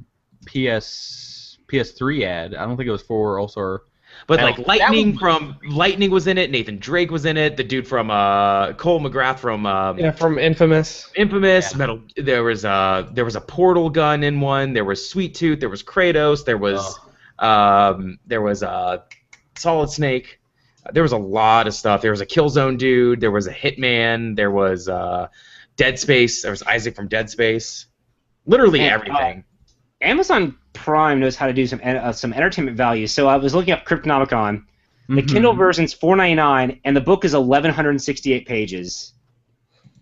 PS3 ad. I don't think it was for All-Star. But like Lightning was in it. Nathan Drake was in it. The dude from Cole McGrath from Infamous. Yeah. Metal. There was a portal gun in one. There was Sweet Tooth. There was Kratos. There was Solid Snake. There was a lot of stuff. There was a Killzone dude. There was a Hitman. There was Dead Space. There was Isaac from Dead Space. Literally everything. Amazon Prime knows how to do some entertainment value. So I was looking up Cryptonomicon. The Kindle version's $4.99, and the book is 1,168 pages.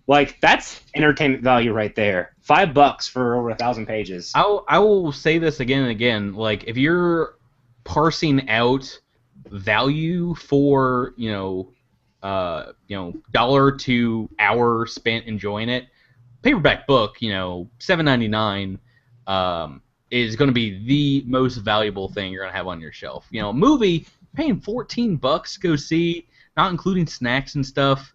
Like, that's entertainment value right there. $5 for over 1,000 pages. I will say this again and again. Like, if you're parsing out value for dollar to hour spent enjoying it, paperback book, $7.99 is going to be the most valuable thing you're going to have on your shelf. Movie, paying $14 go see, not including snacks and stuff,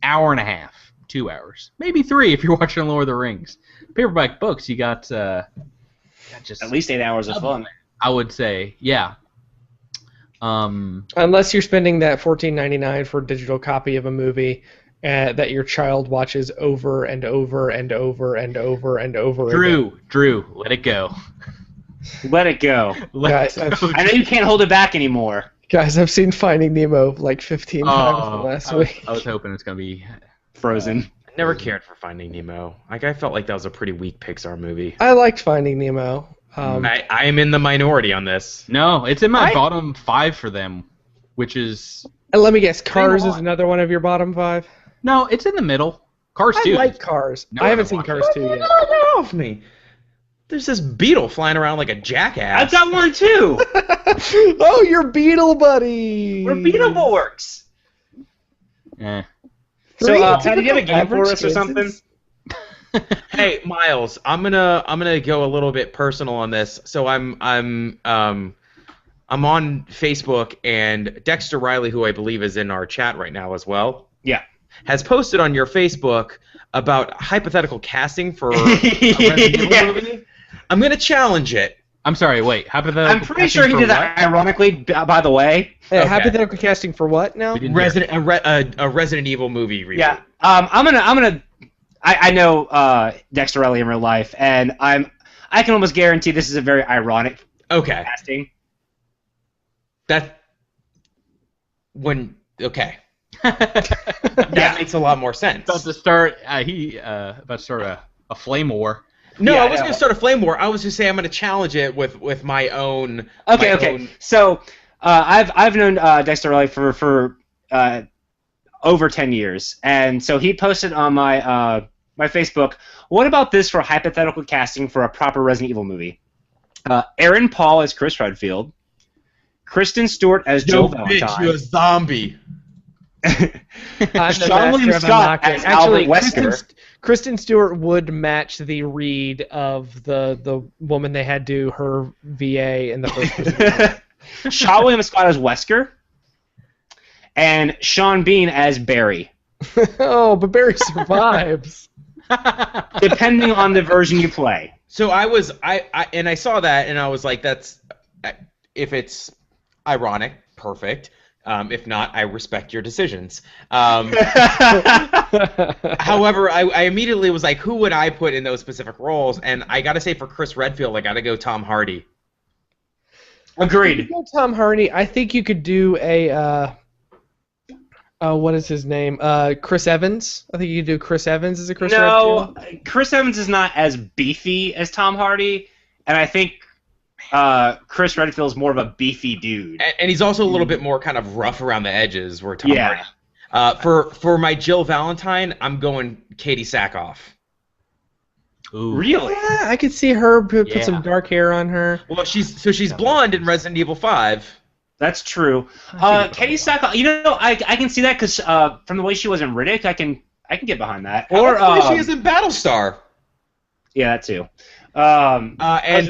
hour and a half, 2 hours, maybe 3 if you're watching Lord of the Rings. Paperback books, you got just at least 8 hours of fun. I would say, yeah. Unless you're spending that $14.99 for a digital copy of a movie that your child watches over and over and over and over and over again. Drew, let it go. Let it go. Guys, I know you can't hold it back anymore. Guys, I've seen Finding Nemo like 15 times last week. I was hoping it's going to be Frozen. I never cared for Finding Nemo. Like, I felt like that was a pretty weak Pixar movie. I liked Finding Nemo. I am in the minority on this. No, it's in my bottom 5 for them, which is... Let me guess, Cars is another one of your bottom 5? No, it's in the middle. Cars 2. I like Cars. I haven't seen Cars 2 yet. Get off me. There's this beetle flying around like a jackass. I've got one too. Oh, you're Beetle buddy. We're Beetleborgs. Eh. So, Pat, did you have a game for us or something? Hey, Miles, I'm gonna go a little bit personal on this. So I'm on Facebook, and Dexter Riley, who I believe is in our chat right now as well. Yeah. Has posted on your Facebook about hypothetical casting for a Resident Evil movie. I'm going to challenge it. I'm sorry, wait. Hypothetical I'm pretty sure he did that ironically, by the way. Hey, Okay. hypothetical casting for what now? We didn't A Resident Evil movie reboot. Yeah. I know Dexter Riley in real life, and I can almost guarantee this is a very ironic Okay. casting. Okay. That makes a lot more sense. About to start a flame war. No, Yeah, I wasn't going to start a flame war. I was just saying I'm going to challenge it with my own. Okay. So I've known Dexter Riley for over 10 years, and so he posted on my my Facebook. What about this for hypothetical casting for a proper Resident Evil movie? Aaron Paul as Chris Redfield, Kristen Stewart as Joe Valentine. You're a zombie. Sean William Scott as Albert Wesker. Kristen Stewart would match the read of the woman they had do her VA in the first. Sean William Scott as Wesker, and Sean Bean as Barry. Oh, but Barry survives. Depending on the version you play. So I saw that and I was like, that's if it's ironic, perfect. If not, I respect your decisions. However, I immediately was like, who would I put in those specific roles? And I got to say, for Chris Redfield, I got to go Tom Hardy. Agreed. Tom Hardy. I think you could do a. What is his name? Chris Evans. I think you could do Chris Evans as a Chris Redfield. Chris Evans is not as beefy as Tom Hardy. and I think Chris Redfield's more of a beefy dude. And he's also a little bit more kind of rough around the edges. Where Tom Yeah. Hardy. For my Jill Valentine, I'm going Katie Sackhoff. Ooh. Really? Yeah, I could see her put Yeah. some dark hair on her. Well, she's blonde in Resident Evil 5. That's true. Katie Sackhoff, you know, I can see that because from the way she was in Riddick, I can get behind that. How Or about the way she is in Battlestar. yeah, that too. And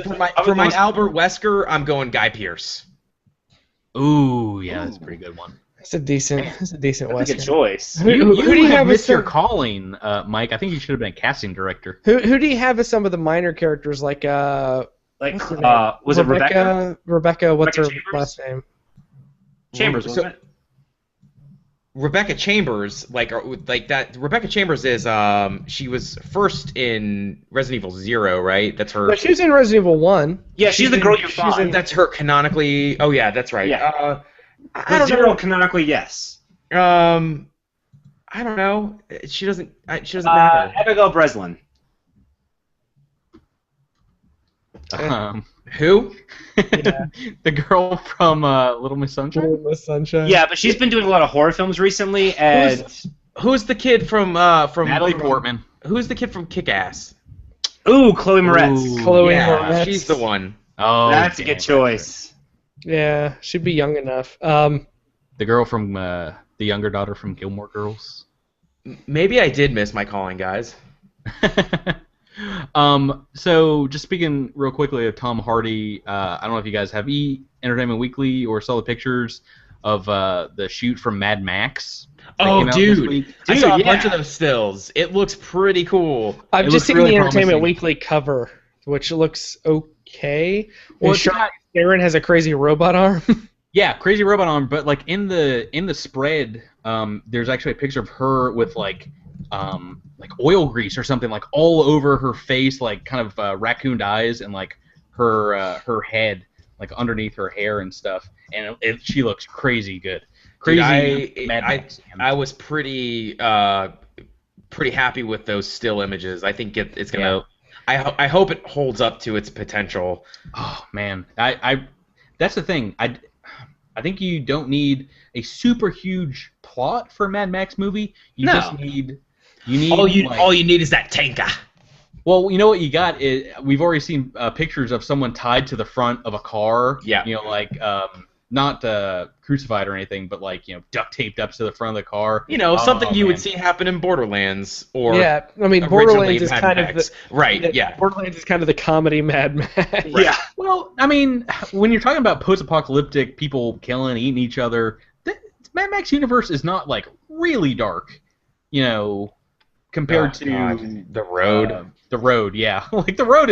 for my Albert Wesker, I'm going Guy Pearce. Ooh, yeah, that's a pretty good one. That's a decent That's a good Western. choice. Who do you have as missed your some, calling, Mike. I think you should have been a casting director. who do you have as some of the minor characters like Like, what's her name? was it Rebecca? Rebecca, what's Rebecca her Chambers? last name? Chambers, So- wasn't it? Rebecca Chambers, like that. Rebecca Chambers is she was first in Resident Evil 0, right? That's her. No, she was in Resident Evil 1. Yeah, she's the girl you she's find. That's her canonically. Oh yeah, that's right. Yeah. I don't Zero know. canonically, yes. I don't know. She doesn't matter. Abigail Breslin. Who? The girl from Little Miss Sunshine. Miss Sunshine. Yeah, but she's been doing a lot of horror films recently, and Who's the kid from Natalie from- Portman. Who's the kid from Kick-Ass? ooh, Chloe Moretz. Ooh. Chloe Yeah, Moretz. she's the one. Oh, That's a damn, good choice. Yeah, she'd be young enough. The girl from the younger daughter from Gilmore Girls. Maybe I did miss my calling, guys. So just speaking real quickly of Tom Hardy, I don't know if you guys have Entertainment Weekly or saw the pictures of the shoot from Mad Max. that Oh, came out this dude. week. I saw a bunch yeah. of those stills. It looks pretty cool. I've It just looks seen really the Entertainment promising. Weekly cover, which looks okay. Well, And it's not- Sharon has a crazy robot arm. Yeah, crazy robot arm, but like in the spread, there's actually a picture of her with like oil grease or something like all over her face, like kind of raccooned eyes, and like her head, like underneath her hair and stuff, and she looks crazy good. Crazy. Dude, Mad Max. I was pretty happy with those still images. I think it's gonna. I hope it holds up to its potential. Oh man, I that's the thing. I think you don't need a super huge plot for a Mad Max movie. You No. just need All you like- need is that tanker. Well, you know what you got is we've already seen pictures of someone tied to the front of a car. Yeah. You know, like not crucified or anything, but like duct taped up to the front of the car. You know, something Oh, you would man. see happen in Borderlands or Yeah, I mean, originally Borderlands is Mad kind of Max. the Right. Yeah. Borderlands is kind of the comedy Mad Max. Yeah. Well, I mean, when you're talking about post-apocalyptic people killing, eating each other, the Mad Max universe is not like really dark, compared to God, the road. The Road, yeah. Like the Road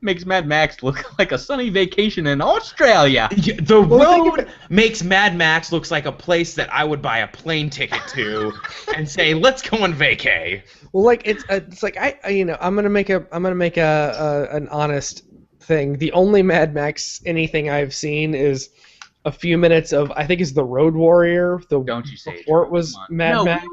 makes Mad Max look like a sunny vacation in Australia. Yeah, the road makes Mad Max looks like a place that I would buy a plane ticket to and say, "Let's go on vacay." Well, like it's like I'm gonna make an honest thing. The only Mad Max anything I've seen is a few minutes of I think it's the Road Warrior. Don't you say it. Before it was Come on. Mad No, Max.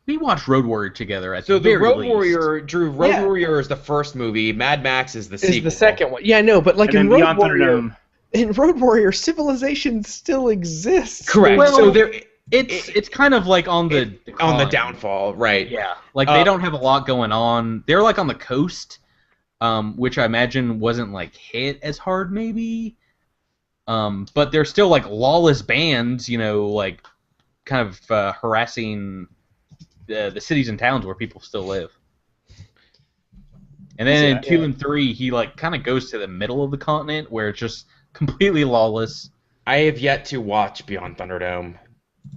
we watched Road Warrior together at So the the very Road least. Warrior, Drew. Road Yeah. Warrior is the first movie. Mad Max is the Is sequel. the second one? Yeah, I know, but like And in then Road Beyond Warrior, Thunderdome. in Road Warrior, civilization still exists. Correct. Well, so there It's kind of like on the on the decline. downfall, right? Yeah, like they don't have a lot going on. They're like on the coast, which I imagine wasn't like hit as hard, maybe. But they're still like lawless bands, like kind of harassing the cities and towns where people still live. And then in 2 and 3, he like kind of goes to the middle of the continent where it's just completely lawless. I have yet to watch Beyond Thunderdome,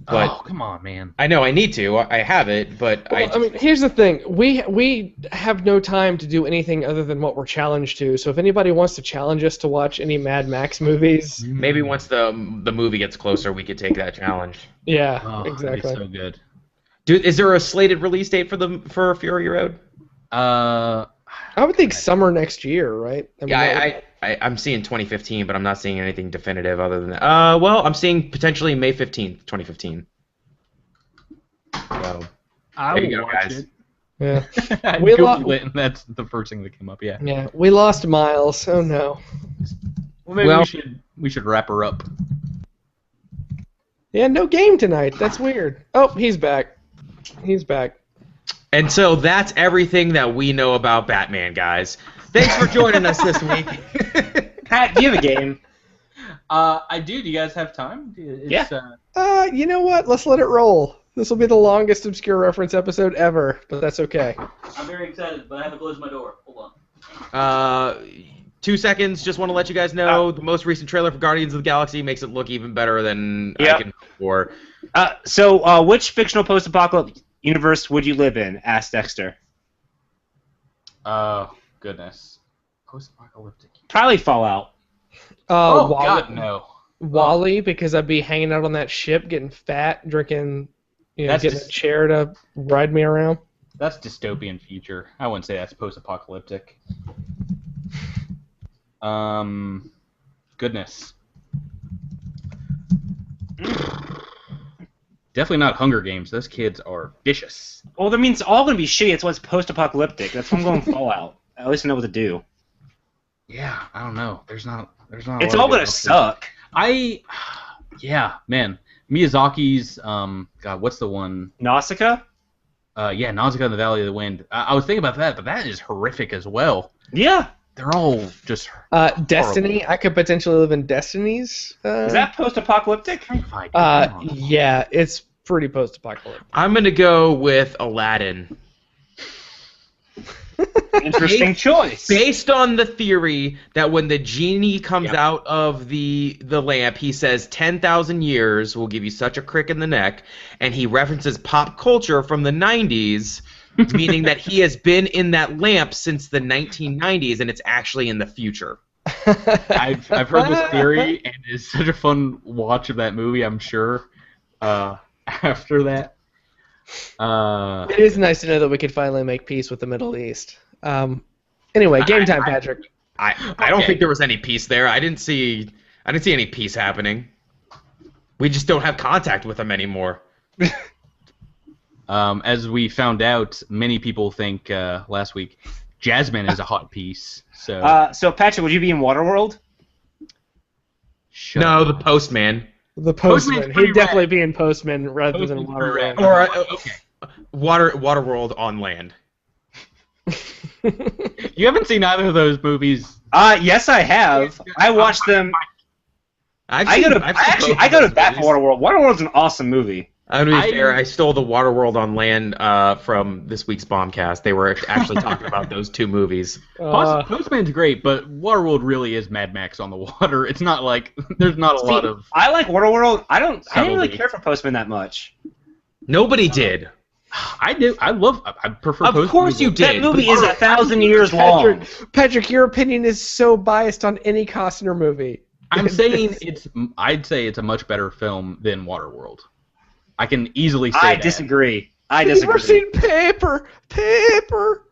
but Oh, come on, man. I know I need to. I have it, but Well, I mean, here's the thing: we have no time to do anything other than what we're challenged to. So if anybody wants to challenge us to watch any Mad Max movies, maybe once the movie gets closer, we could take that challenge. yeah, Oh, that'd be exactly. so good. Dude, is there a slated release date for Fury Road? I would think summer next year, right? I mean, that I'm seeing 2015, but I'm not seeing anything definitive other than that. Well, I'm seeing potentially May 15th, 2015. So, I there you will go, watch guys. it. Yeah. I We Googled it, and that's the first thing that came up. Yeah. Yeah. We lost Miles. Oh no. Well, maybe Well- we should wrap her up. Yeah, no game tonight. That's weird. Oh, he's back. He's back. And so that's everything that we know about Batman, guys. Thanks for joining us this week. Pat, do you have a game? I do. Do you guys have time? Yeah. You know what? Let's let it roll. This will be the longest obscure reference episode ever, but that's okay. I'm very excited, but I haven't closed my door. Hold on. 2 seconds. Just want to let you guys know the most recent trailer for Guardians of the Galaxy makes it look even better than I Yep. can hope for. So, which fictional post-apocalyptic universe would you live in? Asked Dexter. Oh, goodness. Post-apocalyptic. Probably Fallout. Oh, Wally, God, no. Wally, because I'd be hanging out on that ship, getting fat, drinking, That's getting just- a chair to ride me around. That's dystopian future. I wouldn't say that's post-apocalyptic. Goodness. Definitely not Hunger Games. Those kids are vicious. Well, that means it's all going to be shitty. That's why it's post-apocalyptic. That's why I'm going Fallout. At least I know what to do. Yeah, I don't know. There's not. It's a lot all of going good to options. suck. Yeah, man. Miyazaki's, God, what's the one? Nausicaa? Yeah, Nausicaa in the Valley of the Wind. I was thinking about that, but that is horrific as well. Yeah. They're all just. Destiny. I could potentially live in Destiny's. Is that post-apocalyptic? Yeah, it's pretty post-apocalyptic. I'm going to go with Aladdin. Interesting choice. Based on the theory that when the genie comes Yep. out of the lamp, he says 10,000 years will give you such a crick in the neck, and he references pop culture from the 90s, meaning that he has been in that lamp since the 1990s, and it's actually in the future. I've heard this theory, and it's such a fun watch of that movie, I'm sure, after that. It is nice to know that we could finally make peace with the Middle East. Anyway, game time, Patrick. I don't Okay. think there was any peace there. I didn't see any peace happening. We just don't have contact with them anymore. As we found out, many people think last week, Jasmine is a hot piece. So So, Patrick, would you be in Waterworld? shut No, up. the postman. The Postman's Postman. pretty He'd definitely rad. be in Postman rather than Postman's pretty Waterworld. rad. Or Okay. Waterworld on land. You haven't seen either of those movies. Yes, I have. I watched them. I go to bat for Waterworld. Waterworld's an awesome movie. I'm gonna be fair. I stole the Waterworld on land from this week's Bombcast. They were actually talking about those two movies. Postman's great, but Waterworld really is Mad Max on the water. It's not like there's not a lot of. I like Waterworld. I didn't really Subtlety. care for Postman that much. Nobody did. I do. I prefer. Of Postman course you over- That did. movie is 1,000 years long. Patrick, your opinion is so biased on any Costner movie. I'm saying it's. I'd say it's a much better film than Waterworld. I can easily say I that. disagree. I Have you ever disagree. seen Paper?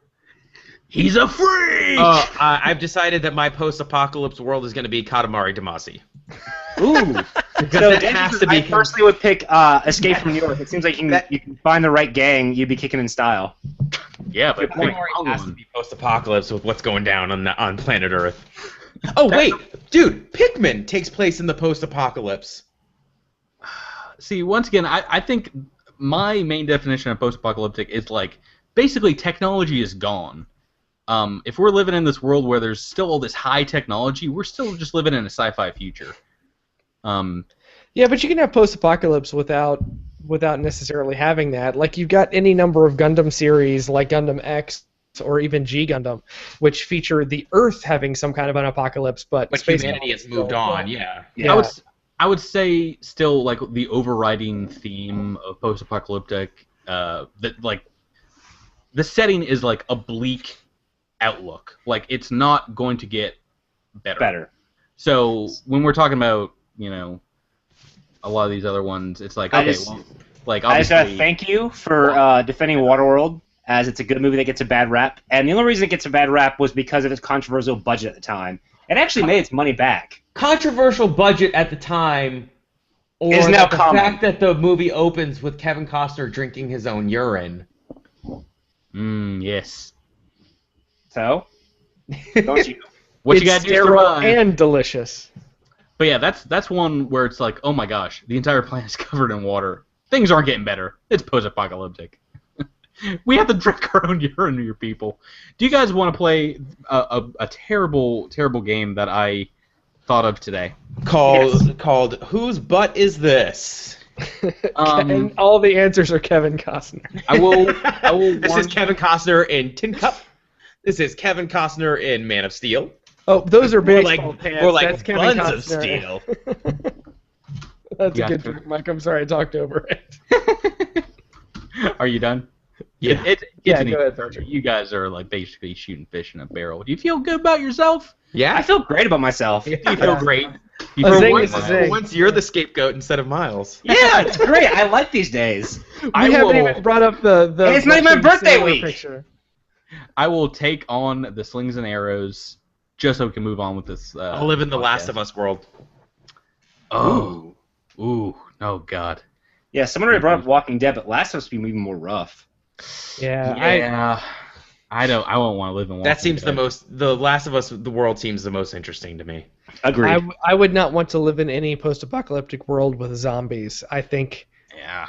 He's a freak. I've decided that my post-apocalypse world is going to be Katamari Damacy. Ooh. Because So it has to be. I personally would pick Escape from New York. It seems like you can find the right gang, you'd be kicking in style. Yeah, but Katamari has to be post-apocalypse with what's going down on planet Earth. Oh wait, dude, Pikmin takes place in the post-apocalypse. see, once again, I think my main definition of post-apocalyptic is like basically technology is gone. If we're living in this world where there's still all this high technology, we're still just living in a sci-fi future. Yeah, but you can have post-apocalypse without necessarily having that. Like you've got any number of Gundam series like Gundam X or even G Gundam, which feature the Earth having some kind of an apocalypse, but space humanity has moved on. Yeah. Yeah. I would say still like the overriding theme of post-apocalyptic that like the setting is like a bleak outlook. Like it's not going to get better. So when we're talking about a lot of these other ones, it's like I okay, just- well, like I just gotta obviously thank you for defending Waterworld, as it's a good movie that gets a bad rap. And the only reason it gets a bad rap was because of its controversial budget at the time. It actually made its money back. Controversial budget at the time, or Is now the common. fact that the movie opens with Kevin Costner drinking his own urine. Yes. So, don't you? What it's you gotta do to sterile survive. and delicious. But yeah, that's one where it's like, oh my gosh, the entire planet is covered in water. Things aren't getting better. It's post-apocalyptic. We have to drink our own urine, your people. Do you guys want to play a terrible, terrible game that I thought of today? Called Whose Butt Is This? And all the answers are Kevin Costner. I will This warn is Kevin Costner in Tin Cup. This is Kevin Costner in Man of Steel. Oh, those are More baseball like, pants. more like That's Kevin Buns of Costner. Steel. That's Yeah. a good joke, Mike. I'm sorry I talked over it. Are you done? Yeah. It's Yeah, an go ahead, easy- Patrick. You guys are like basically shooting fish in a barrel. Do you feel good about yourself? I Yeah? feel great about myself. You feel great. You A feel zing great is a about zing. it? Once you're the scapegoat instead of Miles. Yeah, it's great. I like these days. We I haven't will- even brought up the And it's not even my Russian birthday sailor week. Picture. I will take on the slings and arrows just so we can move on with this. I'll live in the podcast. Last of Us world. Oh, ooh, oh God. Yeah, someone already brought up Walking Dead, but Last of Us would be even more rough. Yeah, Yeah, I won't want to live in. That seems Walking the Last of Us, the world seems the most interesting to me. Agreed. I would not want to live in any post-apocalyptic world with zombies. I think. Dead. Yeah,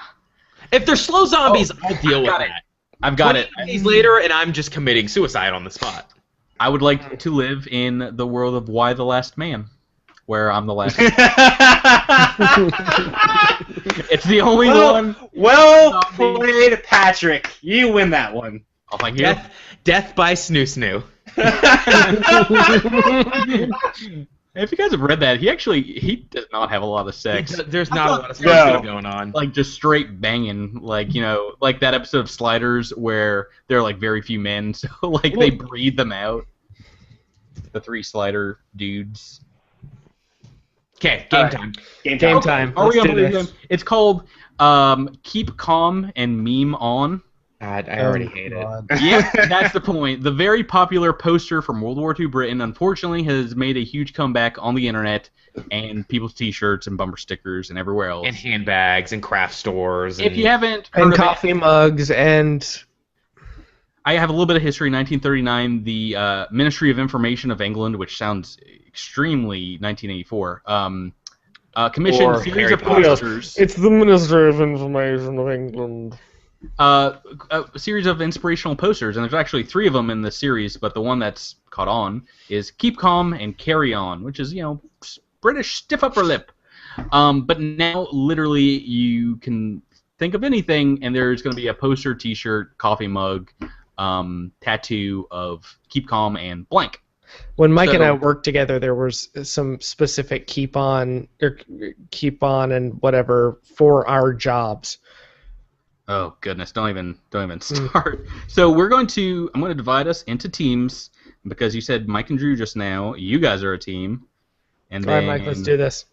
If they're slow zombies, I'll deal with got it. that. I've got it. 20 days later, and I'm just committing suicide on the spot. I would like to live in the world of Y the Last Man, where I'm the last. It's the only one. well Zombie. played, Patrick. You win that one. Oh, thank you. Death by Snoo Snoo. If you guys have read that, he does not have a lot of sex. There's not a lot of No. stuff going on. Like just straight banging, like like that episode of Sliders where there are like very few men, so like they breed them out. The 3 Slider dudes. Okay, game Alright. time. Game time. Are we Let's gonna do play this. the game? It's called Keep Calm and Meme On. God, I already hate it. Yep, that's the point. The very popular poster from World War II Britain, unfortunately, has made a huge comeback on the internet and people's T-shirts and bumper stickers and everywhere else. And handbags and craft stores. And If you haven't heard And of it, coffee mugs and I have a little bit of history. 1939, the Ministry of Information of England, which sounds extremely 1984, commissioned Or a series Harry of Potter. posters. it's the Ministry of Information of England. A series of inspirational posters, and there's actually 3 of them in the series, but the one that's caught on is Keep Calm and Carry On, which is, British stiff upper lip. But now, literally, you can think of anything, and there's going to be a poster, T-shirt, coffee mug, tattoo of Keep Calm and blank. When Mike and I So- worked together, there was some specific keep on and whatever for our jobs. Oh goodness! Don't even start. So I'm going to divide us into teams because you said Mike and Drew just now. You guys are a team, and All right, then Mike, let's do this.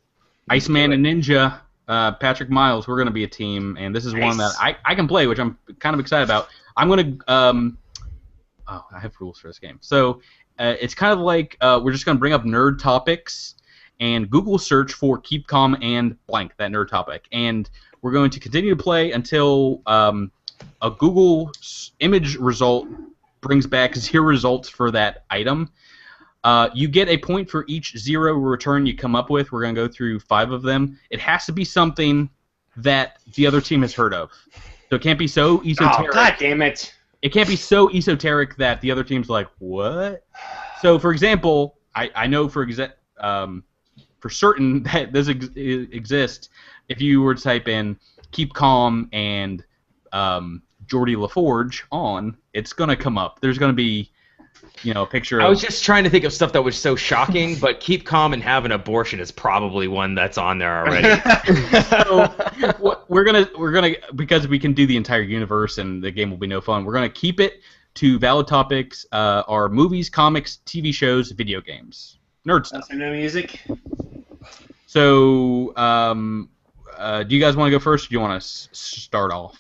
Iceman and Ninja, Patrick Miles. We're going to be a team, and this is one that I can play, which I'm kind of excited about. I'm going to I have rules for this game. So it's kind of like we're just going to bring up nerd topics and Google search for Keep Calm and blank that nerd topic, and we're going to continue to play until a Google image result brings back 0 results for that item. You get a point for each 0 return you come up with. We're going to go through 5 of them. It has to be something that the other team has heard of. So it can't be so Oh, esoteric. God damn it. It can't be so esoteric that the other team's like, what? So, for example, I know for certain that this exists. If you were to type in Keep Calm and Geordie LaForge on, it's going to come up. There's going to be, a picture I of... was just trying to think of stuff that was so shocking, but Keep Calm and Have an Abortion is probably one that's on there already. So we're gonna because we can do the entire universe and the game will be no fun. We're gonna keep it to valid topics: are movies, comics, TV shows, video games, nerd stuff. That's no music. So, do you guys want to go first? Or do you want to start off?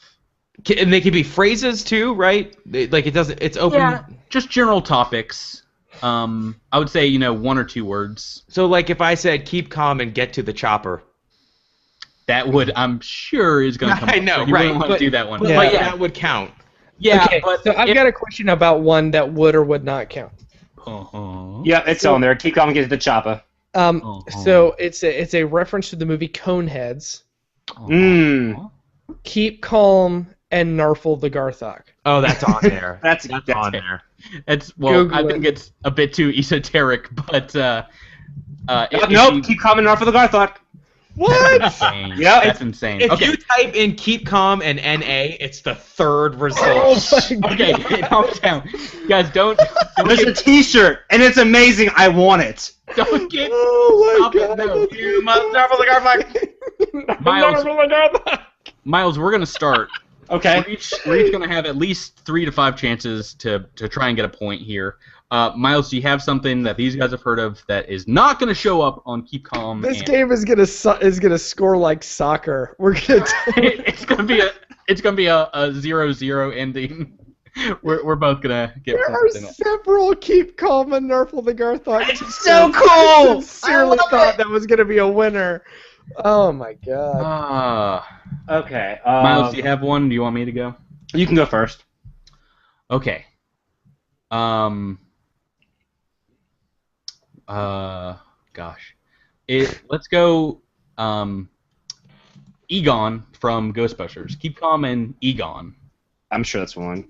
And they could be phrases too, right? Like it doesn't. It's open. Yeah, just general topics. I would say 1 or 2 words. So like if I said Keep Calm and Get to the Chopper. That would, I'm sure, is going to come I up, know, so you right? wouldn't want but, to do that one. But Yeah. like, that would count. Yeah, Okay, but so I've got a question about one that would or would not count. Yeah, it's on there. Keep calm and get to the chopper. So it's a reference to the movie Coneheads. Mmm. Keep calm and Narfle the Garthok. Oh, that's on there. That's on there. It's well, Google I think it's a bit too esoteric, but Nope. Keep calm and for the Garthok. What? Insane. Yeah, That's insane. If Okay. you type in keep calm and NA, it's the third Oh result. my Okay, God. calm down. Guys, don't There's a T-shirt and it's amazing. I want it. get Oh stop my it, God. no. You must never look our Miles. Narfle the Garthok. Miles, we're gonna start. Okay. We're each gonna have at least 3 to 5 chances to try and get a point here. Miles, do you have something that these guys have heard of that is not gonna show up on Keep Calm? This and game is gonna score like soccer. We're gonna. it's gonna be a 0-0 ending. We're both gonna get There are points in it. several Keep Calm and Narfle the Garthok. It's so cool! I sincerely I love thought it! that was gonna be a winner. Oh my God. Okay. Miles, do you have one? Do you want me to go? You can go first. Okay. Gosh. Let's go. Egon from Ghostbusters. Keep calm and Egon. I'm sure that's one.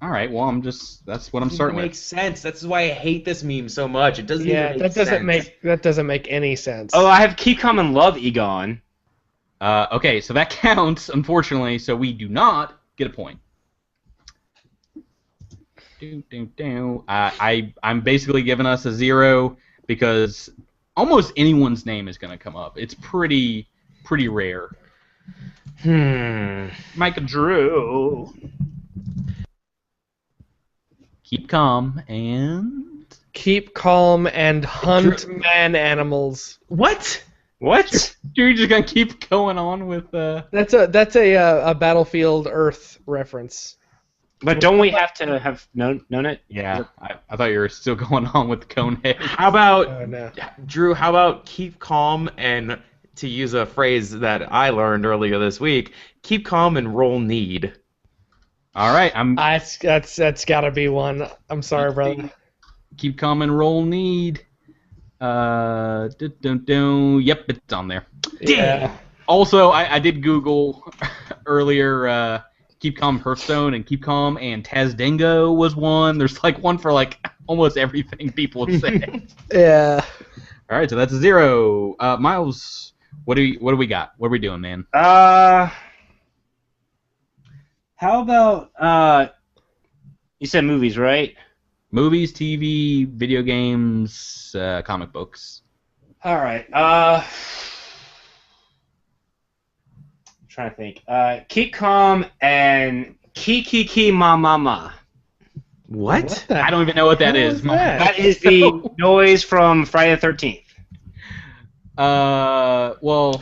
All right. Well, that's what I'm starting It with. makes sense. That's why I hate this meme so much. It doesn't Yeah, even that doesn't sense. make any sense. Oh, I have Keep Calm and Love Egon. Okay, so that counts, unfortunately. So we do not get a point. I'm basically giving us a 0 because almost anyone's name is going to come up. It's pretty rare. Michael Drew. Keep calm and Keep calm and hunt man animals. What? What? you're just gonna keep going on with That's a Battlefield Earth reference. But don't we have to have known it? Yeah, I thought you were still going on with Conehead. How about Oh no. Drew? How about keep calm and, to use a phrase that I learned earlier this week, keep calm and roll need. All right, That's gotta be one. I'm sorry, brother. keep calm and roll need. Yep, it's on there. Yeah. Also, I did Google earlier. Keep calm Hearthstone and keep calm and Tazdengo was one. There's like one for like almost everything people say. Yeah. All right, so that's a 0. Miles, what do we got? What are we doing, man? How about you said movies, right? Movies, TV, video games, comic books. All right. Trying to think. Keep calm and ki ma ma ma. What? I don't even know what that is. That is the noise from Friday the 13th. Well,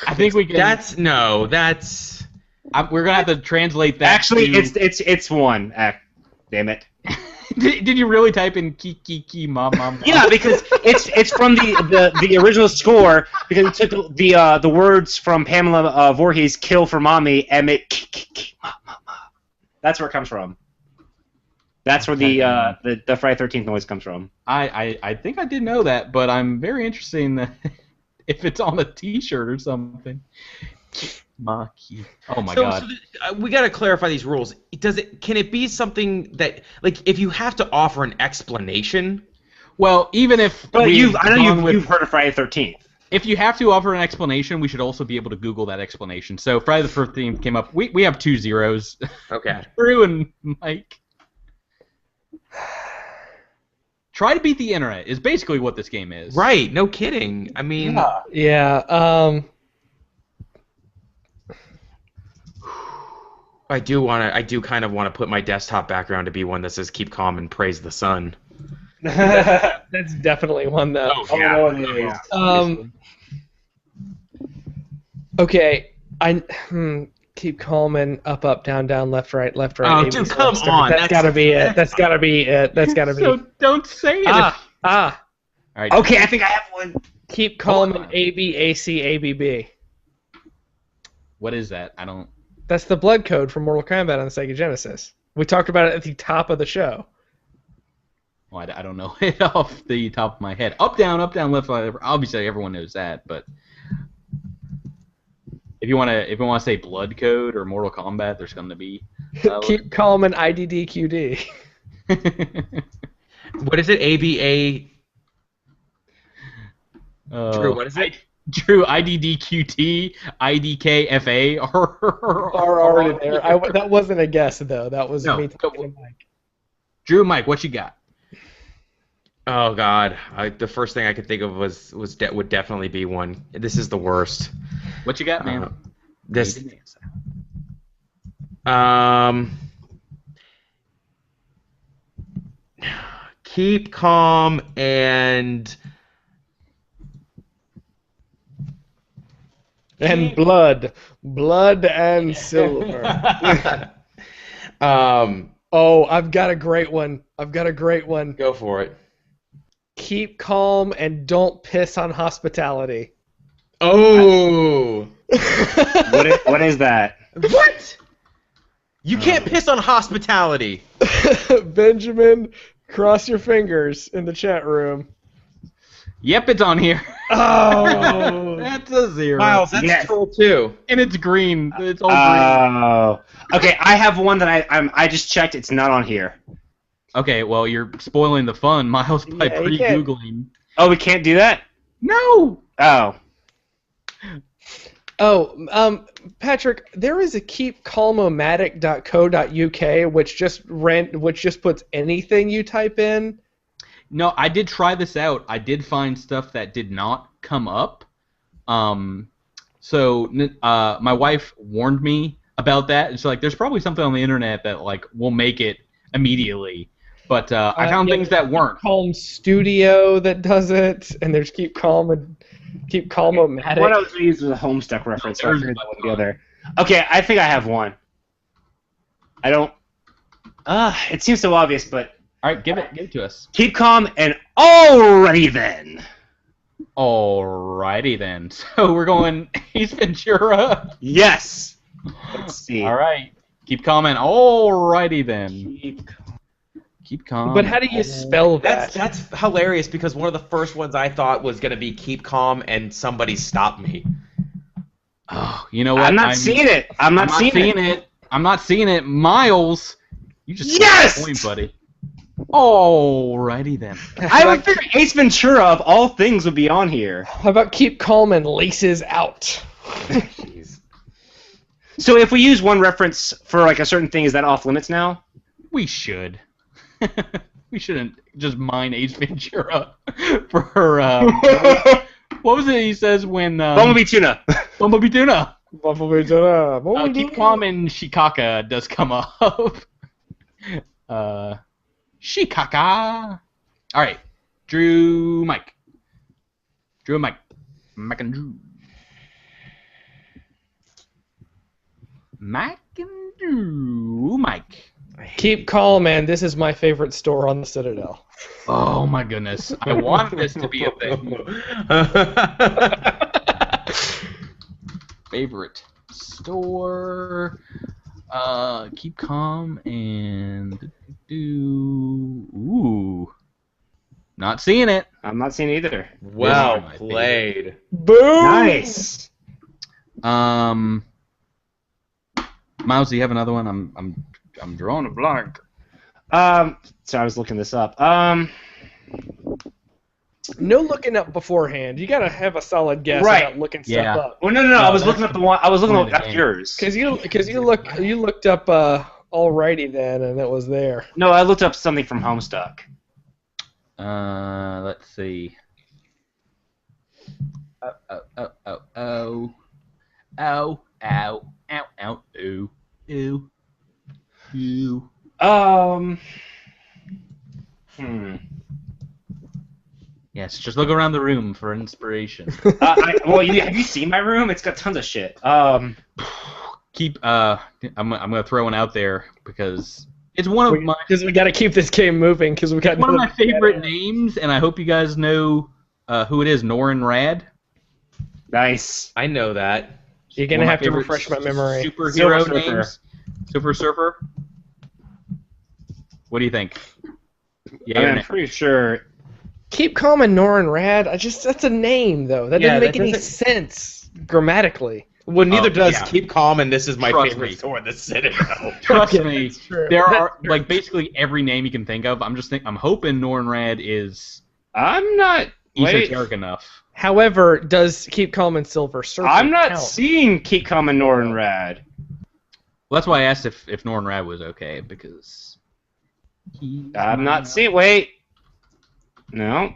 I think we can. We're gonna have to translate that. Actually, to- it's one. Damn it. Did you really type in ki ma ma ma? Yeah, because it's from the original score because it took the words from Pamela Voorhees' "Kill for Mommy" and made ki ma ma ma. That's where it comes from. That's where the Friday 13th noise comes from. I think I did know that, but I'm very interested in that if it's on a T-shirt or something. Maki. Oh my god. So we got to clarify these rules. Can it be something that, like, if you have to offer an explanation? Well, even if But we've I know gone with- you've heard of Friday the 13th. if you have to offer an explanation, we should also be able to Google that explanation. So Friday the 13th came up. We have 2 zeros. Okay. Drew and Mike. Try to beat the internet is basically what this game is. Right. No kidding. I mean, Yeah. I do kind of want to put my desktop background to be one that says "Keep calm and praise the sun." That's definitely one though. Okay. Keep calm and up, down, left, right. Oh, A, B, dude, C, come start. on, That's gotta be it. That's gotta be it. That's gotta be. So don't say it. All right. Okay, I think I have one. Keep calm and A B A C A B B. What is that? I don't. That's the blood code from Mortal Kombat on the Sega Genesis. We talked about it at the top of the show. Well, I don't know it off the top of my head. Up, down, left, right. Obviously, everyone knows that, but if you want to say blood code or Mortal Kombat, there's going to be Keep calm and IDDQD. What is it? ABA. Drew, what is it? Drew, IDDQT, IDKFA Are already there. That wasn't a guess though. That was me talking to Mike. Drew, Mike, what you got? Oh God, the first thing I could think of would definitely be one. This is the worst. What you got, man? Keep calm and blood and silver. Oh, I've got a great one. Go for it. Keep calm and don't piss on hospitality. Oh. What is that? What? You can't piss on hospitality. Benjamin, cross your fingers in the chat room. Yep, it's on here. Oh. That's a 0. Miles, that's troll too. And it's green. It's all green. Oh. Okay, I have one that I just checked. It's not on here. Okay, well, you're spoiling the fun, Miles, by pre-Googling. Oh, we can't do that? No! Oh. Oh, Patrick, there is a keepcalmomatic.co.uk which just puts anything you type in. No, I did try this out. I did find stuff that did not come up. So my wife warned me about that. It's like there's probably something on the internet that like will make it immediately. But I found things that weren't. Calm Studio that does it, and there's Keep Calmomatic. What I was going to use was a Homestuck reference, so I figured that would be other. Okay, I think I have one. I don't. It seems so obvious, but. All right, give it to us. Keep calm and alrighty then. Alrighty then. So we're going Ace Ventura. Yes. Let's see. All right. Keep calm and alrighty then. Keep calm. But how do you spell that? That's hilarious because one of the first ones I thought was going to be keep calm and somebody stop me. Oh, you know what? I'm not seeing it. I'm not seeing it. I'm not seeing it. Miles, you just yes! Point, buddy. Alrighty then. I would figure Ace Ventura of all things would be on here. How about Keep Calm and Laces Out? Jeez. So if we use one reference for like a certain thing, is that off limits now? We should. We shouldn't just mine Ace Ventura for what was it he says when Bumblebee Tuna. Bumblebee Tuna. Bumblebee Tuna. Keep calm and Shikaka does come up. Shikaka. All right, Drew, Mike. Drew and Mike. Mike and Drew. Mike and Drew. Mike. Keep calm, man. This is my favorite store on the Citadel. Oh my goodness! I wanted this to be a thing. Favorite store. Keep calm and ooh. Not seeing it. I'm not seeing it either. Well played. Boom. Nice. Miles, do you have another one? I'm drawing a blank. So I was looking this up. No looking up beforehand. You gotta have a solid guess Right. about looking stuff up. Well, no. I was looking up the one. I was looking up yours. Because you looked up alrighty then, and it was there. No, I looked up something from Homestuck. Let's see. Ooh. Yes, just look around the room for inspiration. Have you seen my room? It's got tons of shit. I'm gonna throw one out there because it's one of my. Because we got to keep this game moving. Because we got one of my favorite names, and I hope you guys know who it is. Norin Rad. Nice. I know that. You're gonna have to refresh my memory. Superhero Silver Surfer. names. Super Surfer. What do you think? Yeah, I'm pretty sure. Keep calm and Norin Rad. That's a name though. That Yeah, doesn't make that any doesn't- sense grammatically. Well, neither does yeah. Keep Calm, and this is my Trust favorite me. store in the Citadel. Trust Okay, me. that's true. There That's are true. like basically every name you can think of. I'm hoping Norrin Rad is I'm not. Wait. esoteric enough. However, does Keep Calm and Silver Surfer I'm not count? seeing Keep Calm and Norrin Rad. Well, that's why I asked if Norrin Rad was okay because I'm not seeing. Wait. No.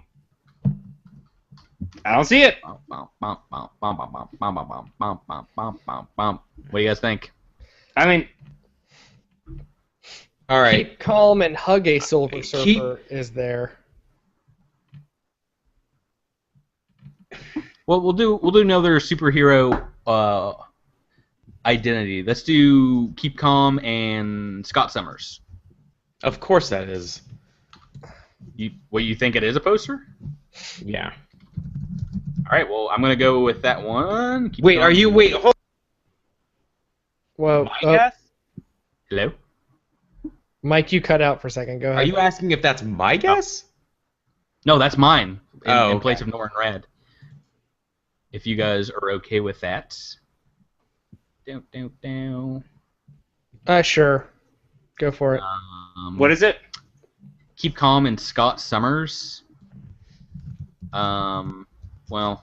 I don't see it. What do you guys think? I mean, All right. Keep Calm and Hug a Silver Keep- Surfer is there. Well, we'll do another superhero identity. Let's do Keep Calm and Scott Summers. Of course that is. You think it is a poster? Yeah. All right. Well, I'm gonna go with that one. Keep Wait, Calm. are you... Wait, hold Well, on. Guess? Hello? Mike, you cut out for a second. Go ahead. Are you asking if that's my guess? No, that's mine. In Okay. place of Norrin Rad. If you guys are okay with that. Down. Sure. Go for it. what is it? Keep Calm and Scott Summers. Well,